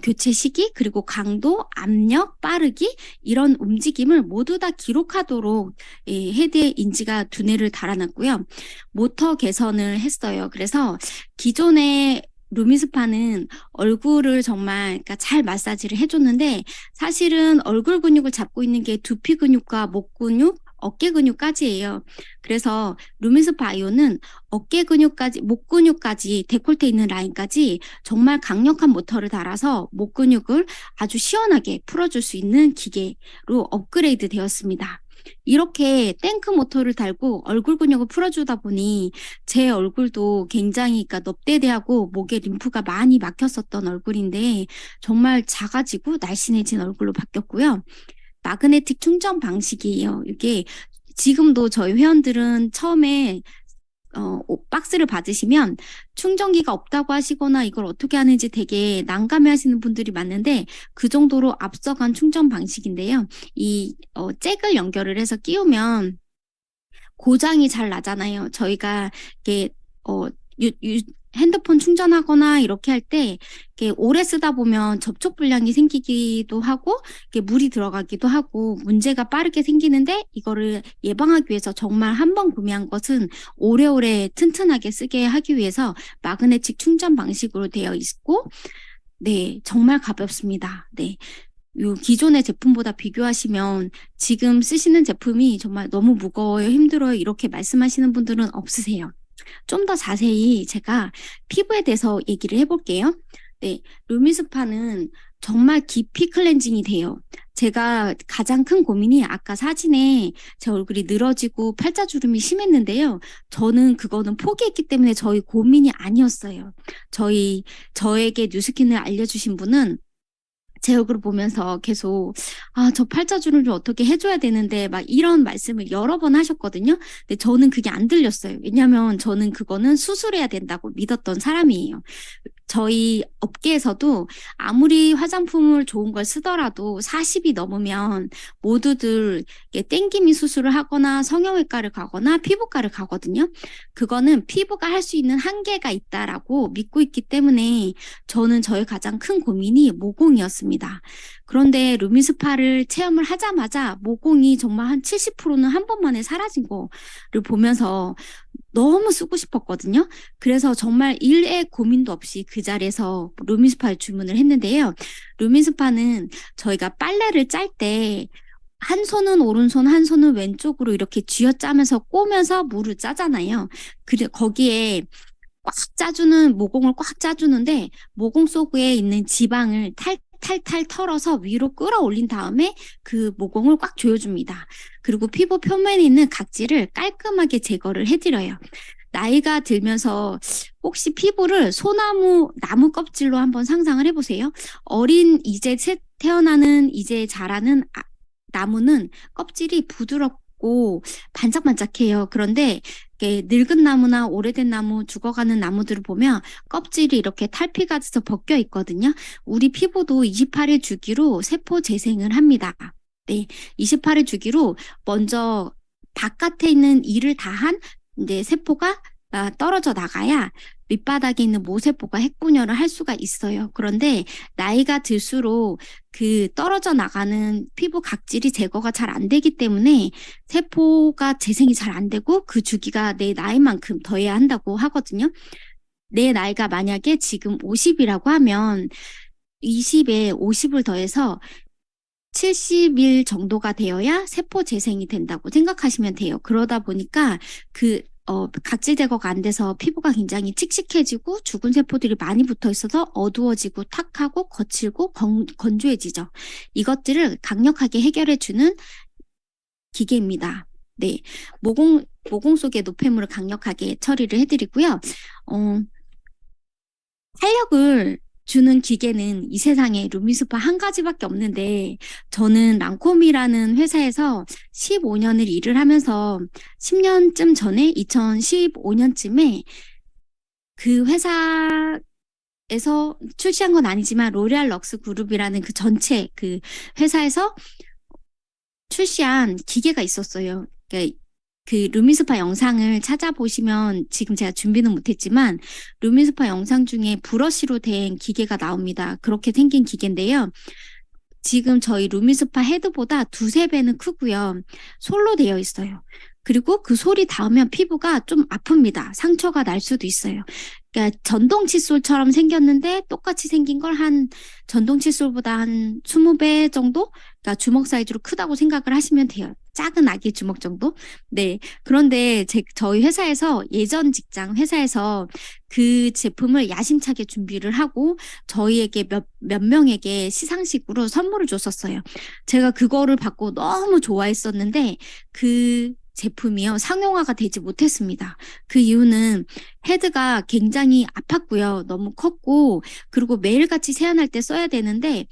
교체 시기 그리고 강도, 압력, 빠르기 이런 움직임을 모두 다 기록하도록 헤드에 인지가 두뇌를 달아놨고요. 모터 개선을 했어요. 그래서 기존의 루미스파는 얼굴을 정말 그러니까 잘 마사지를 해줬는데 사실은 얼굴 근육을 잡고 있는 게 두피 근육과 목 근육, 어깨 근육까지예요. 그래서 루미스파 아이오는 어깨 근육까지, 목 근육까지, 데콜테 있는 라인까지 정말 강력한 모터를 달아서 목 근육을 아주 시원하게 풀어줄 수 있는 기계로 업그레이드 되었습니다. 이렇게 탱크 모터를 달고 얼굴 근육을 풀어주다 보니 제 얼굴도 굉장히 그러니까 넙대대하고 목에 림프가 많이 막혔었던 얼굴인데 정말 작아지고 날씬해진 얼굴로 바뀌었고요. 마그네틱 충전 방식이에요. 이게 지금도 저희 회원들은 처음에 박스를 받으시면 충전기가 없다고 하시거나 이걸 어떻게 하는지 되게 난감해 하시는 분들이 많은데 그 정도로 앞서간 충전 방식인데요. 이 잭을 연결을 해서 끼우면 고장이 잘 나잖아요. 저희가 이게 핸드폰 충전하거나 이렇게 할 때 오래 쓰다 보면 접촉 불량이 생기기도 하고 물이 들어가기도 하고 문제가 빠르게 생기는데 이거를 예방하기 위해서 정말 한 번 구매한 것은 오래오래 튼튼하게 쓰게 하기 위해서 마그네틱 충전 방식으로 되어 있고 네, 정말 가볍습니다. 네. 요 기존의 제품보다 비교하시면 지금 쓰시는 제품이 정말 너무 무거워요, 힘들어요 이렇게 말씀하시는 분들은 없으세요. 좀 더 자세히 제가 피부에 대해서 얘기를 해볼게요. 네, 루미스파는 정말 깊이 클렌징이 돼요. 제가 가장 큰 고민이 아까 사진에 제 얼굴이 늘어지고 팔자주름이 심했는데요. 저는 그거는 포기했기 때문에 저희 고민이 아니었어요. 저에게 뉴스킨을 알려주신 분은 제 얼굴을 보면서 계속 저 팔자주름을 좀 어떻게 해줘야 되는데 막 이런 말씀을 여러 번 하셨거든요. 근데 저는 그게 안 들렸어요. 왜냐하면 저는 그거는 수술해야 된다고 믿었던 사람이에요. 저희 업계에서도 아무리 화장품을 좋은 걸 쓰더라도 40이 넘으면 모두들 땡기미 수술을 하거나 성형외과를 가거나 피부과를 가거든요. 그거는 피부가 할 수 있는 한계가 있다라고 믿고 있기 때문에 저는 저의 가장 큰 고민이 모공이었습니다. 그런데 루미스파를 체험을 하자마자 모공이 정말 한 70%는 한 번 만에 사라진 거를 보면서 너무 쓰고 싶었거든요. 그래서 정말 일의 고민도 없이 그 자리에서 루미스파를 주문을 했는데요. 루미스파는 저희가 빨래를 짤 때 한 손은 오른손, 한 손은 왼쪽으로 이렇게 쥐어짜면서 꼬면서 물을 짜잖아요. 거기에 꽉 짜주는 모공을 꽉 짜주는데 모공 속에 있는 지방을 탈탈 털어서 위로 끌어올린 다음에 그 모공을 꽉 조여줍니다. 그리고 피부 표면에 있는 각질을 깔끔하게 제거를 해드려요. 나이가 들면서 혹시 피부를 나무 껍질로 한번 상상을 해보세요. 이제 태어나는, 이제 자라는 나무는 껍질이 부드럽고 반짝반짝해요. 그런데 늙은 나무나 오래된 나무, 죽어가는 나무들을 보면 껍질이 이렇게 탈피가 돼서 벗겨 있거든요. 우리 피부도 28일 주기로 세포 재생을 합니다. 네, 28일 주기로 먼저 바깥에 있는 일을 다한 이제 세포가 떨어져 나가야 밑바닥에 있는 모세포가 핵분열을 할 수가 있어요. 그런데 나이가 들수록 그 떨어져 나가는 피부 각질이 제거가 잘 안 되기 때문에 세포가 재생이 잘 안 되고 그 주기가 내 나이만큼 더해야 한다고 하거든요. 내 나이가 만약에 지금 50이라고 하면 20에 50을 더해서 70일 정도가 되어야 세포 재생이 된다고 생각하시면 돼요. 그러다 보니까 각질 제거가 안 돼서 피부가 굉장히 칙칙해지고 죽은 세포들이 많이 붙어 있어서 어두워지고 탁하고 거칠고 건조해지죠. 이것들을 강력하게 해결해주는 기계입니다. 네, 모공 속의 노폐물을 강력하게 처리를 해드리고요. 탄력을 주는 기계는 이 세상에 루미스파 한 가지밖에 없는데 저는 랑콤이라는 회사에서 15년을 일을 하면서 10년쯤 전에 2015년쯤에 그 회사에서 출시한 건 아니지만 로레알 럭스 그룹이라는 그 전체 그 회사에서 출시한 기계가 있었어요. 그러니까 그 루미스파 영상을 찾아보시면 지금 제가 준비는 못했지만 루미스파 영상 중에 브러쉬로 된 기계가 나옵니다. 그렇게 생긴 기계인데요. 지금 저희 루미스파 헤드보다 2~3배는 크고요. 솔로 되어 있어요. 그리고 그 솔이 닿으면 피부가 좀 아픕니다. 상처가 날 수도 있어요. 그러니까 전동 칫솔처럼 생겼는데 똑같이 생긴 걸 전동 칫솔보다 한 20배 정도? 그러니까 주먹 사이즈로 크다고 생각을 하시면 돼요. 작은 아기 주먹 정도? 네. 그런데 저희 회사에서 예전 직장 회사에서 그 제품을 야심차게 준비를 하고 저희에게 몇 명에게 시상식으로 선물을 줬었어요. 제가 그거를 받고 너무 좋아했었는데 그 제품이요. 상용화가 되지 못했습니다. 그 이유는 헤드가 굉장히 아팠고요. 너무 컸고 그리고 매일같이 세안할 때 써야 되는데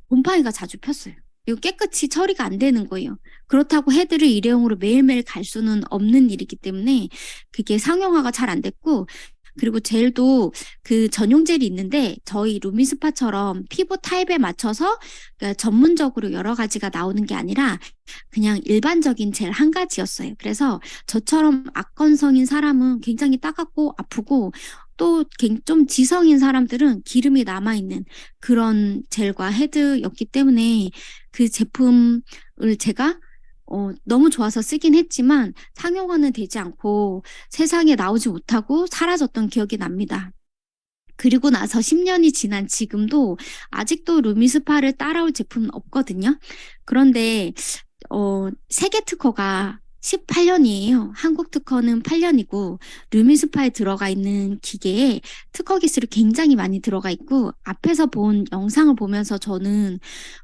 곰팡이가 자주 폈어요. 그리고 깨끗이 처리가 안 되는 거예요. 그렇다고 헤드를 일회용으로 매일매일 갈 수는 없는 일이기 때문에 그게 상용화가 잘 안 됐고 그리고 젤도 그 전용 젤이 있는데 저희 루미스파처럼 피부 타입에 맞춰서 그러니까 전문적으로 여러 가지가 나오는 게 아니라 그냥 일반적인 젤 한 가지였어요. 그래서 저처럼 악건성인 사람은 굉장히 따갑고 아프고 또 좀 지성인 사람들은 기름이 남아있는 그런 젤과 헤드였기 때문에 그 제품을 제가 너무 좋아서 쓰긴 했지만 상용화는 되지 않고 세상에 나오지 못하고 사라졌던 기억이 납니다. 그리고 나서 10년이 지난 지금도 아직도 루미스파를 따라올 제품은 없거든요. 그런데 세계 특허가 18년이에요. 한국 특허는 8년이고 루미스파에 들어가 있는 기계에 특허 기술이 굉장히 많이 들어가 있고 앞에서 본 영상을 보면서 저는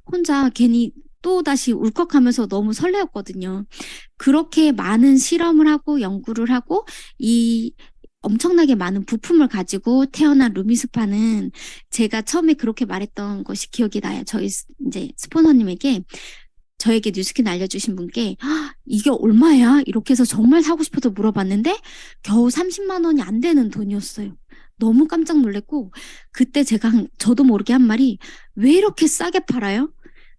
혼자 괜히 또다시 울컥하면서 너무 설레었거든요. 그렇게 많은 실험을 하고 연구를 하고 이 엄청나게 많은 부품을 가지고 태어난 루미스파는 제가 처음에 그렇게 말했던 것이 기억이 나요. 저희 이제 스포너님에게 저에게 뉴스킨 알려주신 분께 이게 얼마야? 이렇게 해서 정말 사고 싶어서 물어봤는데 겨우 30만 원이 안 되는 돈이었어요. 너무 깜짝 놀랐고 그때 저도 모르게 한 말이 왜 이렇게 싸게 팔아요?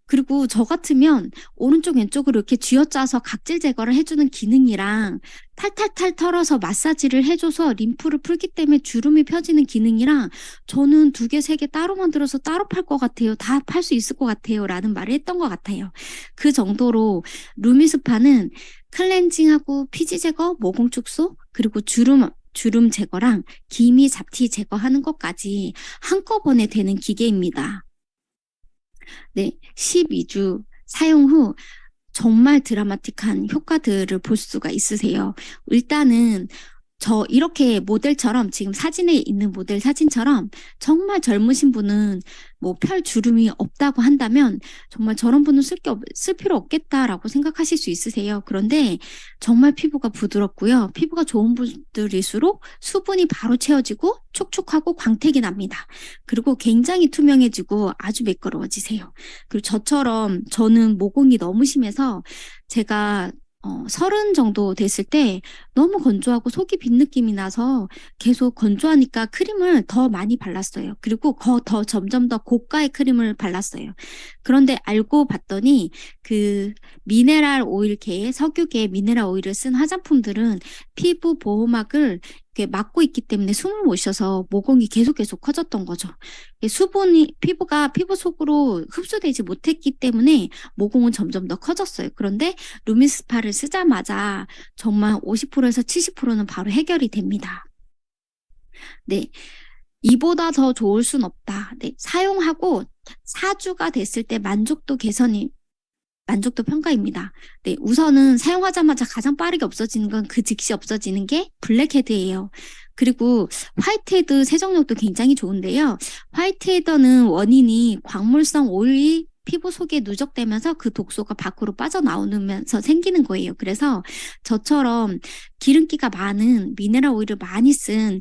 그리고 저 같으면 오른쪽 왼쪽으로 이렇게 쥐어짜서 각질 제거를 해주는 기능이랑 탈탈탈 털어서 마사지를 해줘서 림프를 풀기 때문에 주름이 펴지는 기능이랑 저는 2개, 3개 따로 만들어서 따로 팔 것 같아요. 다 팔 수 있을 것 같아요. 라는 말을 했던 것 같아요. 그 정도로 루미스파는 클렌징하고 피지 제거, 모공 축소, 그리고 주름 제거랑 기미 잡티 제거하는 것까지 한꺼번에 되는 기계입니다. 네, 12주 사용 후 정말 드라마틱한 효과들을 볼 수가 있으세요. 일단은 이렇게 모델처럼 지금 사진에 있는 모델 사진처럼 정말 젊으신 분은 뭐 펼 주름이 없다고 한다면 정말 저런 분은 쓸 필요 없겠다라고 생각하실 수 있으세요. 그런데 정말 피부가 부드럽고요. 피부가 좋은 분들일수록 수분이 바로 채워지고 촉촉하고 광택이 납니다. 그리고 굉장히 투명해지고 아주 매끄러워지세요. 그리고 저는 모공이 너무 심해서 제가 30 정도 됐을 때 너무 건조하고 속이 빈 느낌이 나서 계속 건조하니까 크림을 더 많이 발랐어요. 그리고 점점 더 고가의 크림을 발랐어요. 그런데 알고 봤더니 그 미네랄 오일계의 석유계 미네랄 오일을 쓴 화장품들은 피부 보호막을 이렇게 막고 있기 때문에 숨을 못 쉬어서 모공이 계속 커졌던 거죠. 수분이 피부가 피부 속으로 흡수되지 못했기 때문에 모공은 점점 더 커졌어요. 그런데 루미스파를 쓰자마자 정말 50%에서 70%는 바로 해결이 됩니다. 네. 이보다 더 좋을 순 없다. 네. 사용하고 4주가 됐을 때 만족도 평가입니다. 네, 우선은 사용하자마자 가장 빠르게 없어지는 건 그 즉시 없어지는 게 블랙헤드예요. 그리고 화이트헤드 세정력도 굉장히 좋은데요. 화이트헤드는 원인이 광물성 오일이 피부 속에 누적되면서 그 독소가 밖으로 빠져나오면서 생기는 거예요. 그래서 저처럼 기름기가 많은 미네랄 오일을 많이 쓴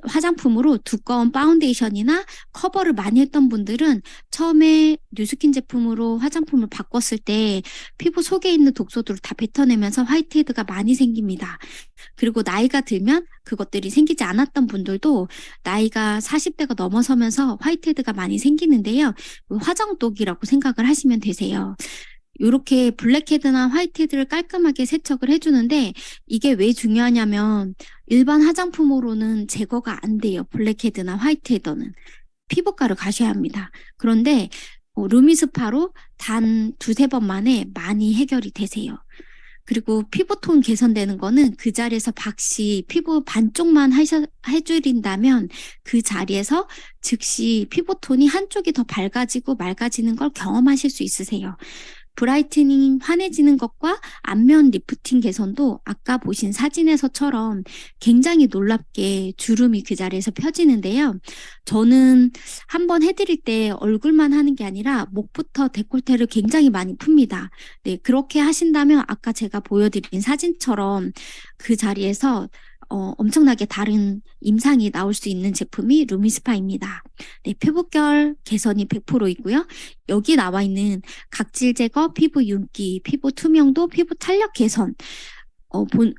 화장품으로 두꺼운 파운데이션이나 커버를 많이 했던 분들은 처음에 뉴스킨 제품으로 화장품을 바꿨을 때 피부 속에 있는 독소들을 다 뱉어내면서 화이트헤드가 많이 생깁니다. 그리고 나이가 들면 그것들이 생기지 않았던 분들도 나이가 40대가 넘어서면서 화이트헤드가 많이 생기는데요. 화정독이라고 생각을 하시면 되세요. 이렇게 블랙헤드나 화이트헤드를 깔끔하게 세척을 해주는데 이게 왜 중요하냐면 일반 화장품으로는 제거가 안 돼요. 블랙헤드나 화이트헤드는. 피부과를 가셔야 합니다. 그런데 루미스파로 단 2-3번 만에 많이 해결이 되세요. 그리고 피부톤 개선되는 거는 그 자리에서 박씨 피부 반쪽만 해주린다면 그 자리에서 즉시 피부톤이 한쪽이 더 밝아지고 맑아지는 걸 경험하실 수 있으세요. 브라이트닝 환해지는 것과 안면 리프팅 개선도 아까 보신 사진에서처럼 굉장히 놀랍게 주름이 그 자리에서 펴지는데요. 저는 한번 해드릴 때 얼굴만 하는 게 아니라 목부터 데콜테를 굉장히 많이 풉니다. 네, 그렇게 하신다면 아까 제가 보여드린 사진처럼 그 자리에서 엄청나게 다른 임상이 나올 수 있는 제품이 루미스파입니다. 네, 피부결 개선이 100%이고요. 여기 나와 있는 각질 제거, 피부 윤기, 피부 투명도, 피부 탄력 개선.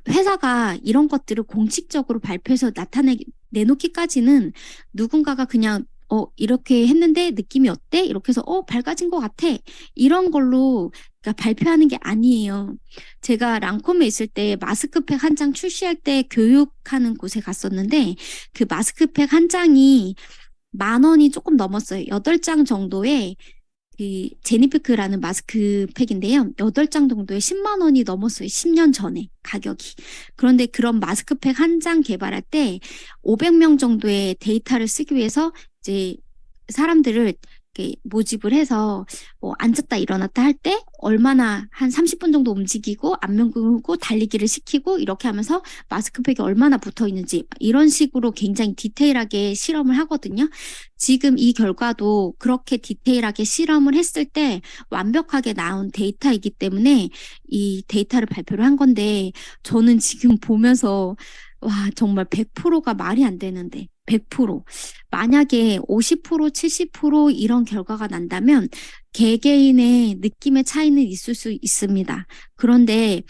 회사가 이런 것들을 공식적으로 발표해서 내놓기까지는 누군가가 그냥 이렇게 했는데 느낌이 어때? 이렇게 해서 밝아진 것 같아. 이런 걸로 그러니까 발표하는 게 아니에요. 제가 랑콤에 있을 때 마스크팩 한 장 출시할 때 교육하는 곳에 갔었는데 그 마스크팩 한 장이 10,000원이 조금 넘었어요. 8장 정도에 그 제니피크라는 마스크팩인데요. 8장 정도에 10만 원이 넘었어요. 10년 전에 가격이. 그런데 그런 마스크팩 한 장 개발할 때 500명 정도의 데이터를 쓰기 위해서 이제 사람들을 모집을 해서 앉았다 일어났다 할 때 얼마나 한 30분 정도 움직이고 안면 긁고 달리기를 시키고 이렇게 하면서 마스크팩이 얼마나 붙어 있는지 이런 식으로 굉장히 디테일하게 실험을 하거든요. 지금 이 결과도 그렇게 디테일하게 실험을 했을 때 완벽하게 나온 데이터이기 때문에 이 데이터를 발표를 한 건데 저는 지금 보면서 와 정말 100%가 말이 안 되는데 100%. 만약에 50%, 70% 이런 결과가 난다면 개개인의 느낌의 차이는 있을 수 있습니다. 그런데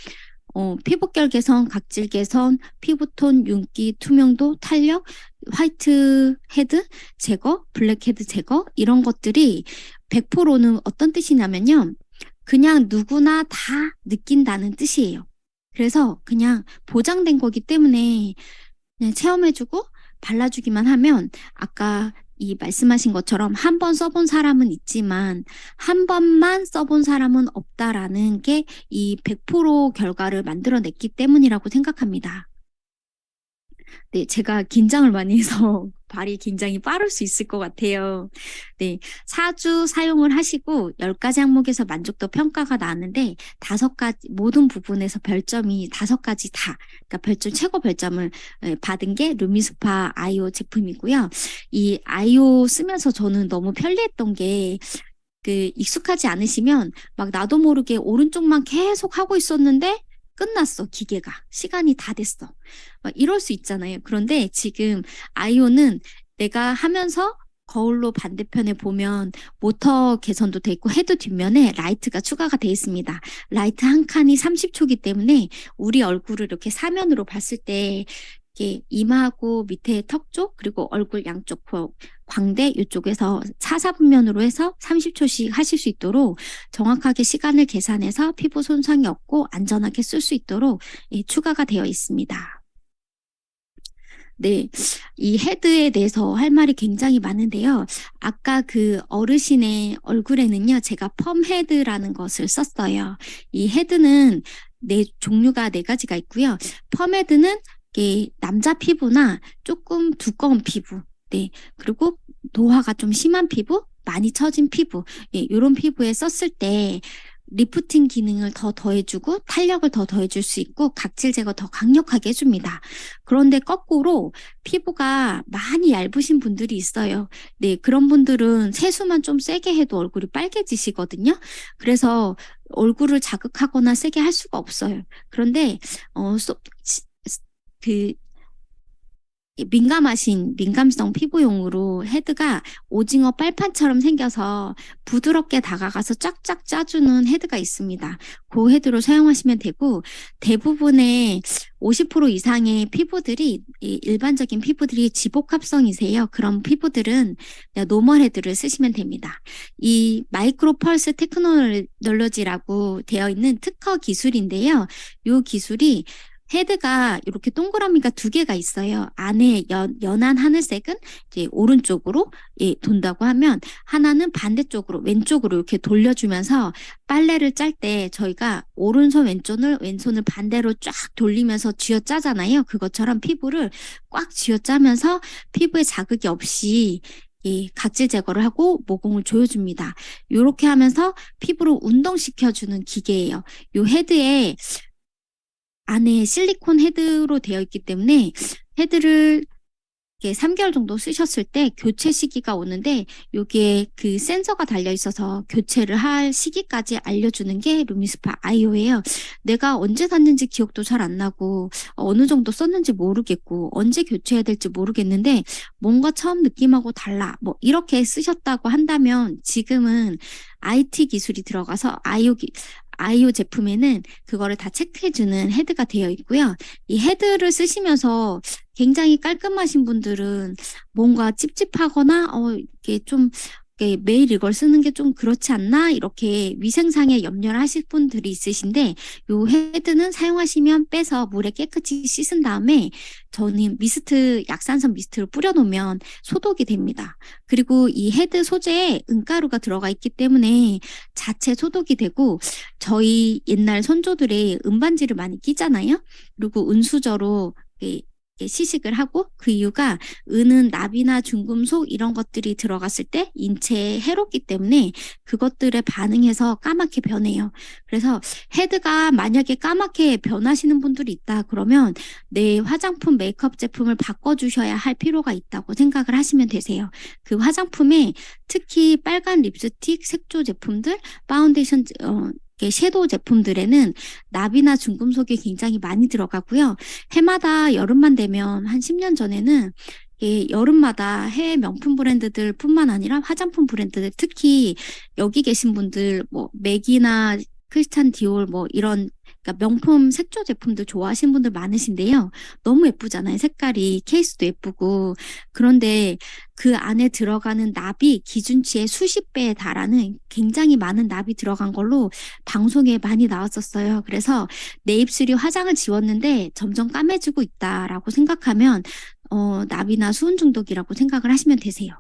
피부결 개선, 각질 개선, 피부톤, 윤기, 투명도, 탄력, 화이트 헤드 제거, 블랙 헤드 제거 이런 것들이 100%는 어떤 뜻이냐면요. 그냥 누구나 다 느낀다는 뜻이에요. 그래서 그냥 보장된 거기 때문에 그냥 체험해주고 발라주기만 하면 아까 이 말씀하신 것처럼 한 번 써본 사람은 있지만 한 번만 써본 사람은 없다라는 게 이 100% 결과를 만들어냈기 때문이라고 생각합니다. 네, 제가 긴장을 많이 해서 발이 굉장히 빠를 수 있을 것 같아요. 네, 4주 사용을 하시고 10가지 항목에서 만족도 평가가 나왔는데 5가지 모든 부분에서 별점이 5가지 다, 그러니까 별점 최고 별점을 받은 게 루미스파 아이오 제품이고요. 이 아이오 쓰면서 저는 너무 편리했던 게 익숙하지 않으시면 막 나도 모르게 오른쪽만 계속 하고 있었는데 끝났어, 기계가. 시간이 다 됐어. 막 이럴 수 있잖아요. 그런데 지금 아이오는 내가 하면서 거울로 반대편에 보면 모터 개선도 돼 있고 헤드 뒷면에 라이트가 추가가 돼 있습니다. 라이트 한 칸이 30초이기 때문에 우리 얼굴을 이렇게 사면으로 봤을 때 이렇게 이마하고 밑에 턱 쪽 그리고 얼굴 양쪽 광대 이쪽에서 4, 4분면으로 해서 30초씩 하실 수 있도록 정확하게 시간을 계산해서 피부 손상이 없고 안전하게 쓸 수 있도록 추가가 되어 있습니다. 네, 이 헤드에 대해서 할 말이 굉장히 많은데요. 아까 그 어르신의 얼굴에는요, 제가 펌 헤드라는 것을 썼어요. 이 헤드는 종류가 4가지가 있고요. 펌 헤드는 남자 피부나 조금 두꺼운 피부, 네, 그리고 노화가 좀 심한 피부, 많이 처진 피부, 이런 피부에 썼을 때 리프팅 기능을 더 더해주고 탄력을 더 더해줄 수 있고 각질 제거 더 강력하게 해줍니다. 그런데 거꾸로 피부가 많이 얇으신 분들이 있어요. 네, 그런 분들은 세수만 좀 세게 해도 얼굴이 빨개지시거든요. 그래서 얼굴을 자극하거나 세게 할 수가 없어요. 그런데 민감성 피부용으로 헤드가 오징어 빨판처럼 생겨서 부드럽게 다가가서 쫙쫙 짜주는 헤드가 있습니다. 그 헤드로 사용하시면 되고, 대부분의 50% 이상의 피부들이 일반적인 피부들이 지복합성이세요. 그런 피부들은 노멀 헤드를 쓰시면 됩니다. 이 마이크로 펄스 테크놀로지라고 되어 있는 특허 기술인데요. 이 기술이 헤드가 이렇게 동그라미가 2개가 있어요. 안에 연한 하늘색은 이제 오른쪽으로 돈다고 하면 하나는 반대쪽으로 왼쪽으로 이렇게 돌려주면서 빨래를 짤 때 저희가 오른손 왼손을 반대로 쫙 돌리면서 쥐어짜잖아요. 그것처럼 피부를 꽉 쥐어짜면서 피부에 자극이 없이 각질 제거를 하고 모공을 조여줍니다. 이렇게 하면서 피부를 운동시켜주는 기계예요. 이 헤드에 안에 실리콘 헤드로 되어 있기 때문에 헤드를 3개월 정도 쓰셨을 때 교체 시기가 오는데 여기에 그 센서가 달려 있어서 교체를 할 시기까지 알려주는 게 루미스파 아이오예요. 내가 언제 샀는지 기억도 잘 안 나고 어느 정도 썼는지 모르겠고 언제 교체해야 될지 모르겠는데 뭔가 처음 느낌하고 달라 뭐 이렇게 쓰셨다고 한다면 지금은 IT 기술이 들어가서 아이오 제품에는 그거를 다 체크해주는 헤드가 되어 있고요. 이 헤드를 쓰시면서 굉장히 깔끔하신 분들은 뭔가 찝찝하거나 이게 좀 매일 이걸 쓰는 게 좀 그렇지 않나 이렇게 위생상에 염려를 하실 분들이 있으신데 이 헤드는 사용하시면 빼서 물에 깨끗이 씻은 다음에 저는 약산성 미스트를 뿌려놓으면 소독이 됩니다. 그리고 이 헤드 소재에 은가루가 들어가 있기 때문에 자체 소독이 되고 저희 옛날 선조들이 은반지를 많이 끼잖아요. 그리고 은수저로 시식을 하고 그 이유가 은은 납이나 중금속 이런 것들이 들어갔을 때 인체에 해롭기 때문에 그것들에 반응해서 까맣게 변해요. 그래서 헤드가 만약에 까맣게 변하시는 분들이 있다 그러면 내 화장품 메이크업 제품을 바꿔주셔야 할 필요가 있다고 생각을 하시면 되세요. 그 화장품에 특히 빨간 립스틱, 색조 제품들, 파운데이션 섀도우 제품들에는 납이나 중금속이 굉장히 많이 들어가고요. 해마다 여름만 되면 한 10년 전에는 여름마다 해외 명품 브랜드들 뿐만 아니라 화장품 브랜드들 특히 여기 계신 분들 뭐 맥이나 크리스찬 디올 뭐 이런 그러니까 명품 색조 제품들 좋아하시는 분들 많으신데요. 너무 예쁘잖아요. 색깔이 케이스도 예쁘고 그런데 그 안에 들어가는 납이 기준치의 수십 배에 달하는 굉장히 많은 납이 들어간 걸로 방송에 많이 나왔었어요. 그래서 내 입술이 화장을 지웠는데 점점 까매지고 있다라고 생각하면 납이나 수은 중독이라고 생각을 하시면 되세요.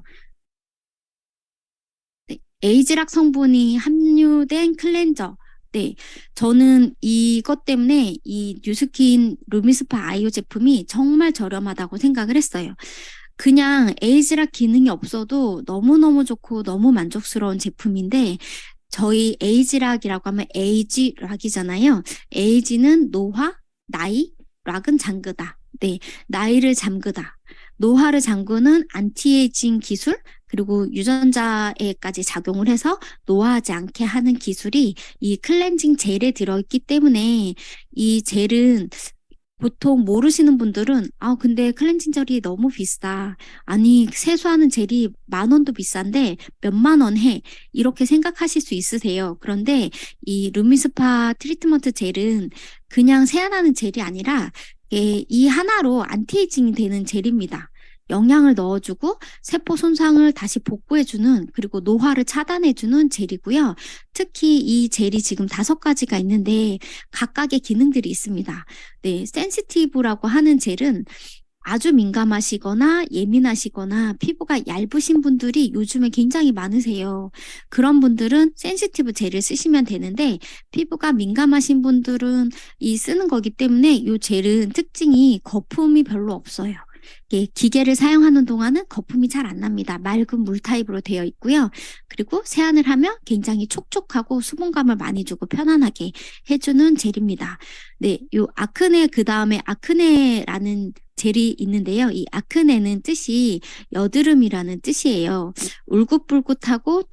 네, 에이즈락 성분이 함유된 클렌저 네, 저는 이것 때문에 이 뉴스킨 루미스파 아이오 제품이 정말 저렴하다고 생각을 했어요. 그냥 에이지락 기능이 없어도 너무너무 좋고 너무 만족스러운 제품인데 저희 에이지락이라고 하면 에이지락이잖아요. 에이지는 노화, 나이, 락은 잠그다. 네, 나이를 잠그다. 노화를 잠그는 안티에이징 기술 그리고 유전자에까지 작용을 해서 노화하지 않게 하는 기술이 이 클렌징 젤에 들어있기 때문에 이 젤은 보통 모르시는 분들은 근데 클렌징 젤이 너무 비싸. 아니 세수하는 젤이 10,000원도 비싼데 몇만 원 해. 이렇게 생각하실 수 있으세요. 그런데 이 루미스파 트리트먼트 젤은 그냥 세안하는 젤이 아니라 이 하나로 안티에이징이 되는 젤입니다. 영양을 넣어주고 세포 손상을 다시 복구해주는 그리고 노화를 차단해주는 젤이고요. 특히 이 젤이 지금 5가지가 있는데 각각의 기능들이 있습니다. 네, 센시티브라고 하는 젤은 아주 민감하시거나 예민하시거나 피부가 얇으신 분들이 요즘에 굉장히 많으세요. 그런 분들은 센시티브 젤을 쓰시면 되는데 피부가 민감하신 분들은 이 쓰는 거기 때문에 이 젤은 특징이 거품이 별로 없어요. 기계를 사용하는 동안은 거품이 잘 안 납니다. 맑은 물 타입으로 되어 있고요. 그리고 세안을 하면 굉장히 촉촉하고 수분감을 많이 주고 편안하게 해주는 젤입니다. 네, 요 아크네 그 다음에 아크네라는 젤이 있는데요. 이 아크네는 뜻이 여드름이라는 뜻이에요. 울긋불긋하고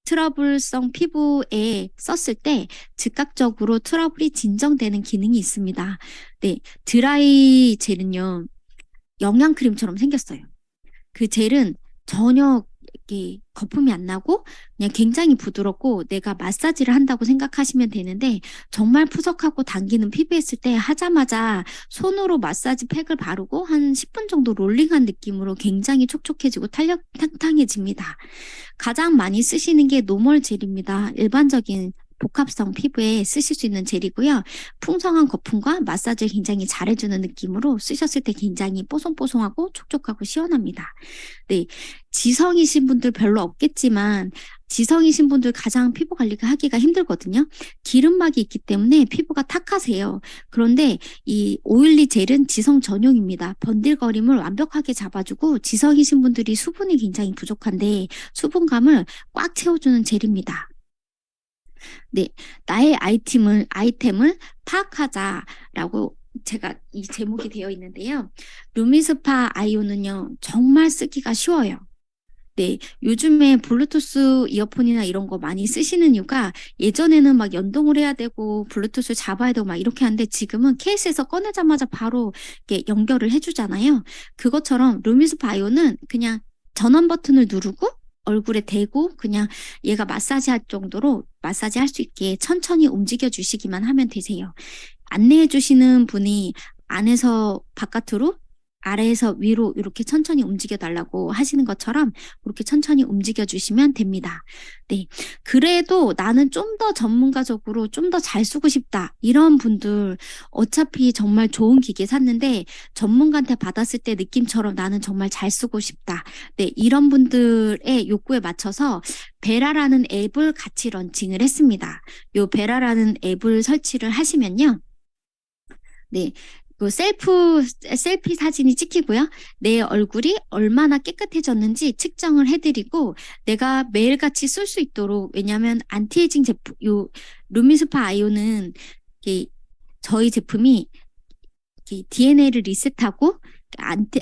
트러블성 피부에 썼을 때 즉각적으로 트러블이 진정되는 기능이 있습니다. 네, 드라이 젤은요. 영양크림처럼 생겼어요. 그 젤은 전혀 이렇게 거품이 안 나고 그냥 굉장히 부드럽고 내가 마사지를 한다고 생각하시면 되는데 정말 푸석하고 당기는 피부했을 때 하자마자 손으로 마사지 팩을 바르고 한 10분 정도 롤링한 느낌으로 굉장히 촉촉해지고 탕탕해집니다. 가장 많이 쓰시는 게 노멀 젤입니다. 일반적인 복합성 피부에 쓰실 수 있는 젤이고요. 풍성한 거품과 마사지를 굉장히 잘해주는 느낌으로 쓰셨을 때 굉장히 뽀송뽀송하고 촉촉하고 시원합니다. 네, 지성이신 분들 별로 없겠지만 지성이신 분들 가장 피부 관리가 하기가 힘들거든요. 기름막이 있기 때문에 피부가 탁하세요. 그런데 이 오일리 젤은 지성 전용입니다. 번들거림을 완벽하게 잡아주고 지성이신 분들이 수분이 굉장히 부족한데 수분감을 꽉 채워주는 젤입니다. 네, 나의 아이템을 파악하자라고 제가 이 제목이 되어 있는데요. 루미스파 아이오는요, 정말 쓰기가 쉬워요. 네, 요즘에 블루투스 이어폰이나 이런 거 많이 쓰시는 이유가 예전에는 막 연동을 해야 되고 블루투스 잡아야 되고 막 이렇게 하는데 지금은 케이스에서 꺼내자마자 바로 이렇게 연결을 해주잖아요. 그것처럼 루미스파 아이오는 그냥 전원 버튼을 누르고 얼굴에 대고 그냥 얘가 마사지 할 정도로 마사지 할 수 있게 천천히 움직여 주시기만 하면 되세요. 안내해 주시는 분이 안에서 바깥으로 아래에서 위로 이렇게 천천히 움직여 달라고 하시는 것처럼 이렇게 천천히 움직여 주시면 됩니다. 네, 그래도 나는 좀 더 전문가적으로 좀 더 잘 쓰고 싶다 이런 분들 어차피 정말 좋은 기계 샀는데 전문가한테 받았을 때 느낌처럼 나는 정말 잘 쓰고 싶다. 네, 이런 분들의 욕구에 맞춰서 베라라는 앱을 같이 런칭을 했습니다. 요 베라라는 앱을 설치를 하시면요. 네, 그 셀피 사진이 찍히고요. 내 얼굴이 얼마나 깨끗해졌는지 측정을 해드리고 내가 매일같이 쓸 수 있도록 왜냐하면 안티에이징 제품, 요 루미스파 아이오는 저희 제품이 DNA를 리셋하고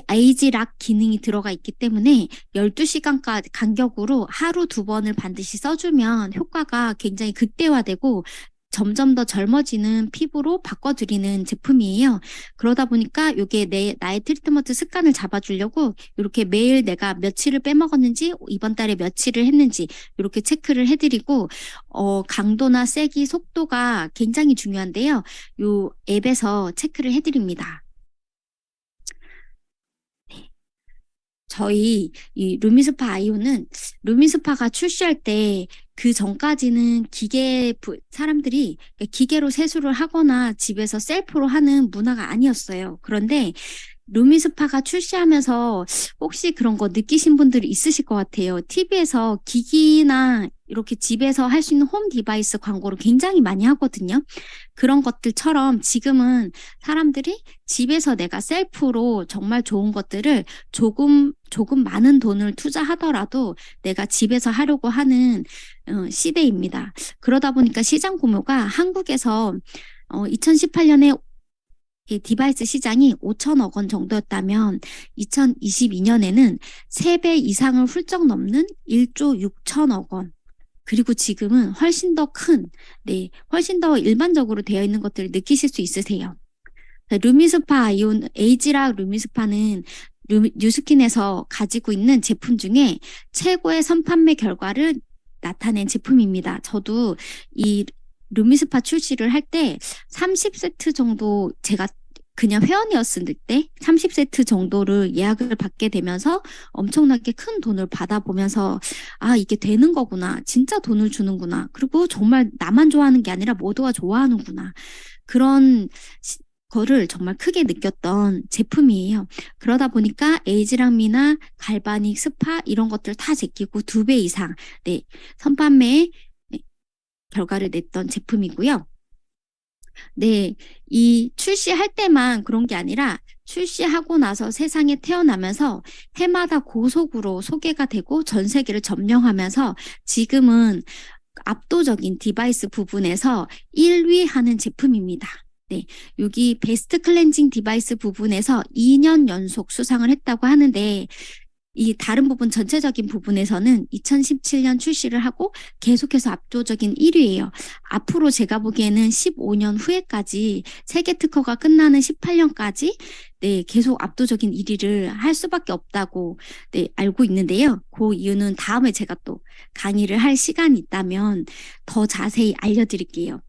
아이지락 기능이 들어가 있기 때문에 12시간 간격으로 하루 2번을 반드시 써주면 효과가 굉장히 극대화되고 점점 더 젊어지는 피부로 바꿔드리는 제품이에요. 그러다 보니까 이게 나의 트리트먼트 습관을 잡아주려고 이렇게 매일 내가 며칠을 빼먹었는지 이번 달에 며칠을 했는지 이렇게 체크를 해드리고 강도나 세기, 속도가 굉장히 중요한데요. 이 앱에서 체크를 해드립니다. 저희 이 루미스파 아이오는 루미스파가 출시할 때 그 전까지는 사람들이 기계로 세수를 하거나 집에서 셀프로 하는 문화가 아니었어요. 그런데 루미스파가 출시하면서 혹시 그런 거 느끼신 분들이 있으실 것 같아요. TV에서 기기나 이렇게 집에서 할 수 있는 홈 디바이스 광고를 굉장히 많이 하거든요. 그런 것들처럼 지금은 사람들이 집에서 내가 셀프로 정말 좋은 것들을 조금 많은 돈을 투자하더라도 내가 집에서 하려고 하는 시대입니다. 그러다 보니까 시장 규모가 한국에서 2018년에 디바이스 시장이 5천억 원 정도였다면 2022년에는 3배 이상을 훌쩍 넘는 1조 6천억 원. 그리고 지금은 훨씬 더 큰, 훨씬 더 일반적으로 되어 있는 것들을 느끼실 수 있으세요. 루미스파 아이온, 에이지락 루미스파는 뉴스킨에서 가지고 있는 제품 중에 최고의 선판매 결과를 나타낸 제품입니다. 저도 이 루미스파 출시를 할 때 30세트 정도 제가 그냥 회원이었을 때 30세트 정도를 예약을 받게 되면서 엄청나게 큰 돈을 받아보면서 아, 이게 되는 거구나. 진짜 돈을 주는구나. 그리고 정말 나만 좋아하는 게 아니라 모두가 좋아하는구나. 그런 거를 정말 크게 느꼈던 제품이에요. 그러다 보니까 에이지랑미나 갈바닉, 스파 이런 것들 다 제끼고 2배 이상 선판매 결과를 냈던 제품이고요. 이 출시할 때만 그런 게 아니라 출시하고 나서 세상에 태어나면서 해마다 고속으로 소개가 되고 전 세계를 점령하면서 지금은 압도적인 디바이스 부분에서 1위 하는 제품입니다. 여기 베스트 클렌징 디바이스 부분에서 2년 연속 수상을 했다고 하는데 이 다른 부분 전체적인 부분에서는 2017년 출시를 하고 계속해서 압도적인 1위예요. 앞으로 제가 보기에는 15년 후에까지 세계 특허가 끝나는 18년까지 계속 압도적인 1위를 할 수밖에 없다고 알고 있는데요. 그 이유는 다음에 제가 또 강의를 할 시간이 있다면 더 자세히 알려드릴게요.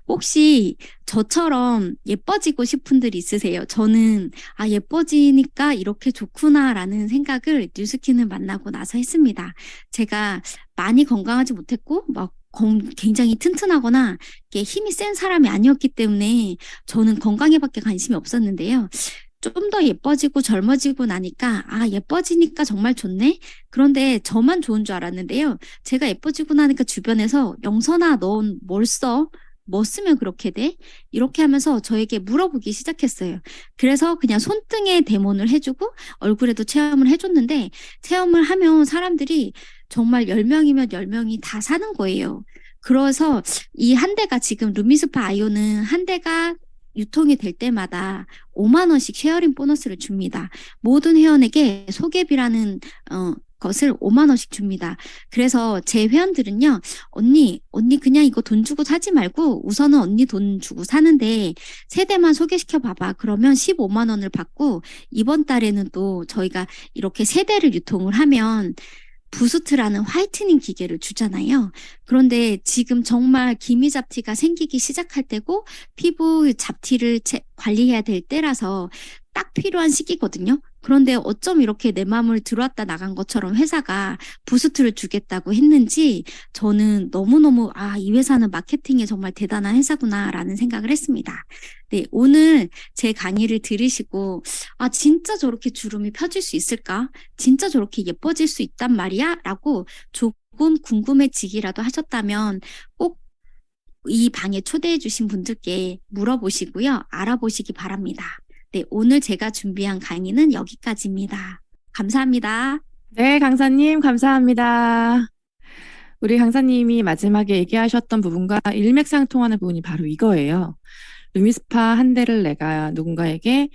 혹시 저처럼 예뻐지고 싶은 분들 있으세요? 저는 예뻐지니까 이렇게 좋구나라는 생각을 뉴스킨을 만나고 나서 했습니다. 제가 많이 건강하지 못했고 굉장히 튼튼하거나 힘이 센 사람이 아니었기 때문에 저는 건강에밖에 관심이 없었는데요. 좀 더 예뻐지고 젊어지고 나니까 예뻐지니까 정말 좋네. 그런데 저만 좋은 줄 알았는데요. 제가 예뻐지고 나니까 주변에서 영선아 넌 뭘 써? 뭐 쓰면 그렇게 돼? 이렇게 하면서 저에게 물어보기 시작했어요. 그래서 그냥 손등에 데모를 해주고 얼굴에도 체험을 해줬는데 체험을 하면 사람들이 정말 10명이면 10명이 다 사는 거예요. 그래서 이 한 대가 지금 루미스파 아이오는 한 대가 유통이 될 때마다 5만 원씩 쉐어링 보너스를 줍니다. 모든 회원에게 소개비라는 것을 5만 원씩 줍니다. 그래서 제 회원들은요. 언니 그냥 이거 돈 주고 사지 말고 우선은 언니 돈 주고 사는데 세대만 소개시켜 봐봐. 그러면 15만 원을 받고 이번 달에는 또 저희가 이렇게 세대를 유통을 하면 부스트라는 화이트닝 기계를 주잖아요. 그런데 지금 정말 기미 잡티가 생기기 시작할 때고 피부 잡티를 관리해야 될 때라서 딱 필요한 시기거든요. 그런데 어쩜 이렇게 내 마음을 들어왔다 나간 것처럼 회사가 부스트를 주겠다고 했는지 저는 너무너무 이 회사는 마케팅에 정말 대단한 회사구나라는 생각을 했습니다. 오늘 제 강의를 들으시고 진짜 저렇게 주름이 펴질 수 있을까? 진짜 저렇게 예뻐질 수 있단 말이야? 라고 조금 궁금해지기라도 하셨다면 꼭 이 방에 초대해 주신 분들께 물어보시고요. 알아보시기 바랍니다. 오늘 제가 준비한 강의는 여기까지입니다. 감사합니다. 네, 강사님 감사합니다. 우리 강사님이 마지막에 얘기하셨던 부분과 일맥상통하는 부분이 바로 이거예요. 루미스파 한 대를 내가 누군가에게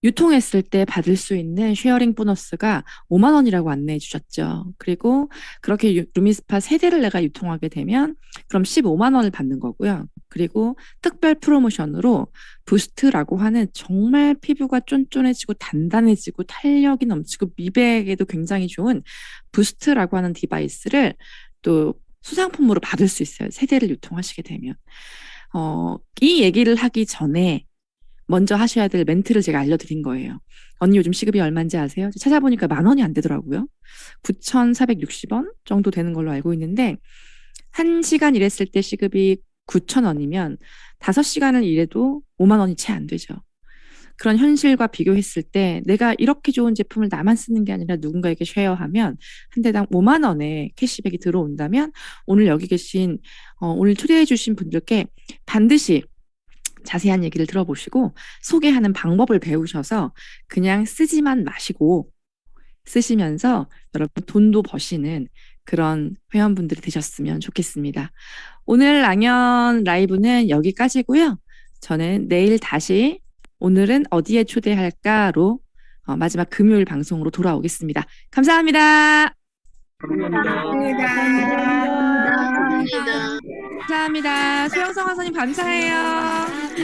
유통했을 때 받을 수 있는 쉐어링 보너스가 5만 원이라고 안내해 주셨죠. 그리고 그렇게 루미스파 3대를 내가 유통하게 되면 그럼 15만 원을 받는 거고요. 그리고 특별 프로모션으로 부스트라고 하는 정말 피부가 쫀쫀해지고 단단해지고 탄력이 넘치고 미백에도 굉장히 좋은 부스트라고 하는 디바이스를 또 수상품으로 받을 수 있어요. 3대를 유통하시게 되면. 이 얘기를 하기 전에 먼저 하셔야 될 멘트를 제가 알려드린 거예요. 언니 요즘 시급이 얼마인지 아세요? 찾아보니까 10,000원이 안 되더라고요. 9,460원 정도 되는 걸로 알고 있는데 1시간 일했을 때 시급이 9,000원이면 5시간을 일해도 5만 원이 채 안 되죠. 그런 현실과 비교했을 때 내가 이렇게 좋은 제품을 나만 쓰는 게 아니라 누군가에게 쉐어하면 한 대당 5만 원의 캐시백이 들어온다면 오늘 여기 계신 오늘 초대해 주신 분들께 반드시 자세한 얘기를 들어보시고 소개하는 방법을 배우셔서 그냥 쓰지만 마시고 쓰시면서 여러분 돈도 버시는 그런 회원분들이 되셨으면 좋겠습니다. 오늘 랑연 라이브는 여기까지고요. 저는 내일 다시 오늘은 어디에 초대할까로 마지막 금요일 방송으로 돌아오겠습니다. 감사합니다. 감사합니다. 소영성 화사님 감사해요.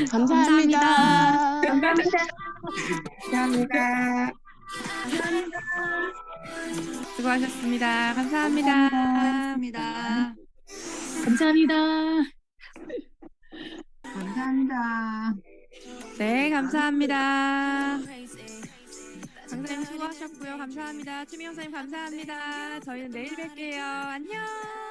감사합니다. 수고하셨습니다. 감사합니다. 감사합니다. 감사합니다. 네, 감사합니다. 강사님 수고하셨고요. 감사합니다. 최미영 선생님 감사합니다. 저희는 내일 뵐게요. 안녕.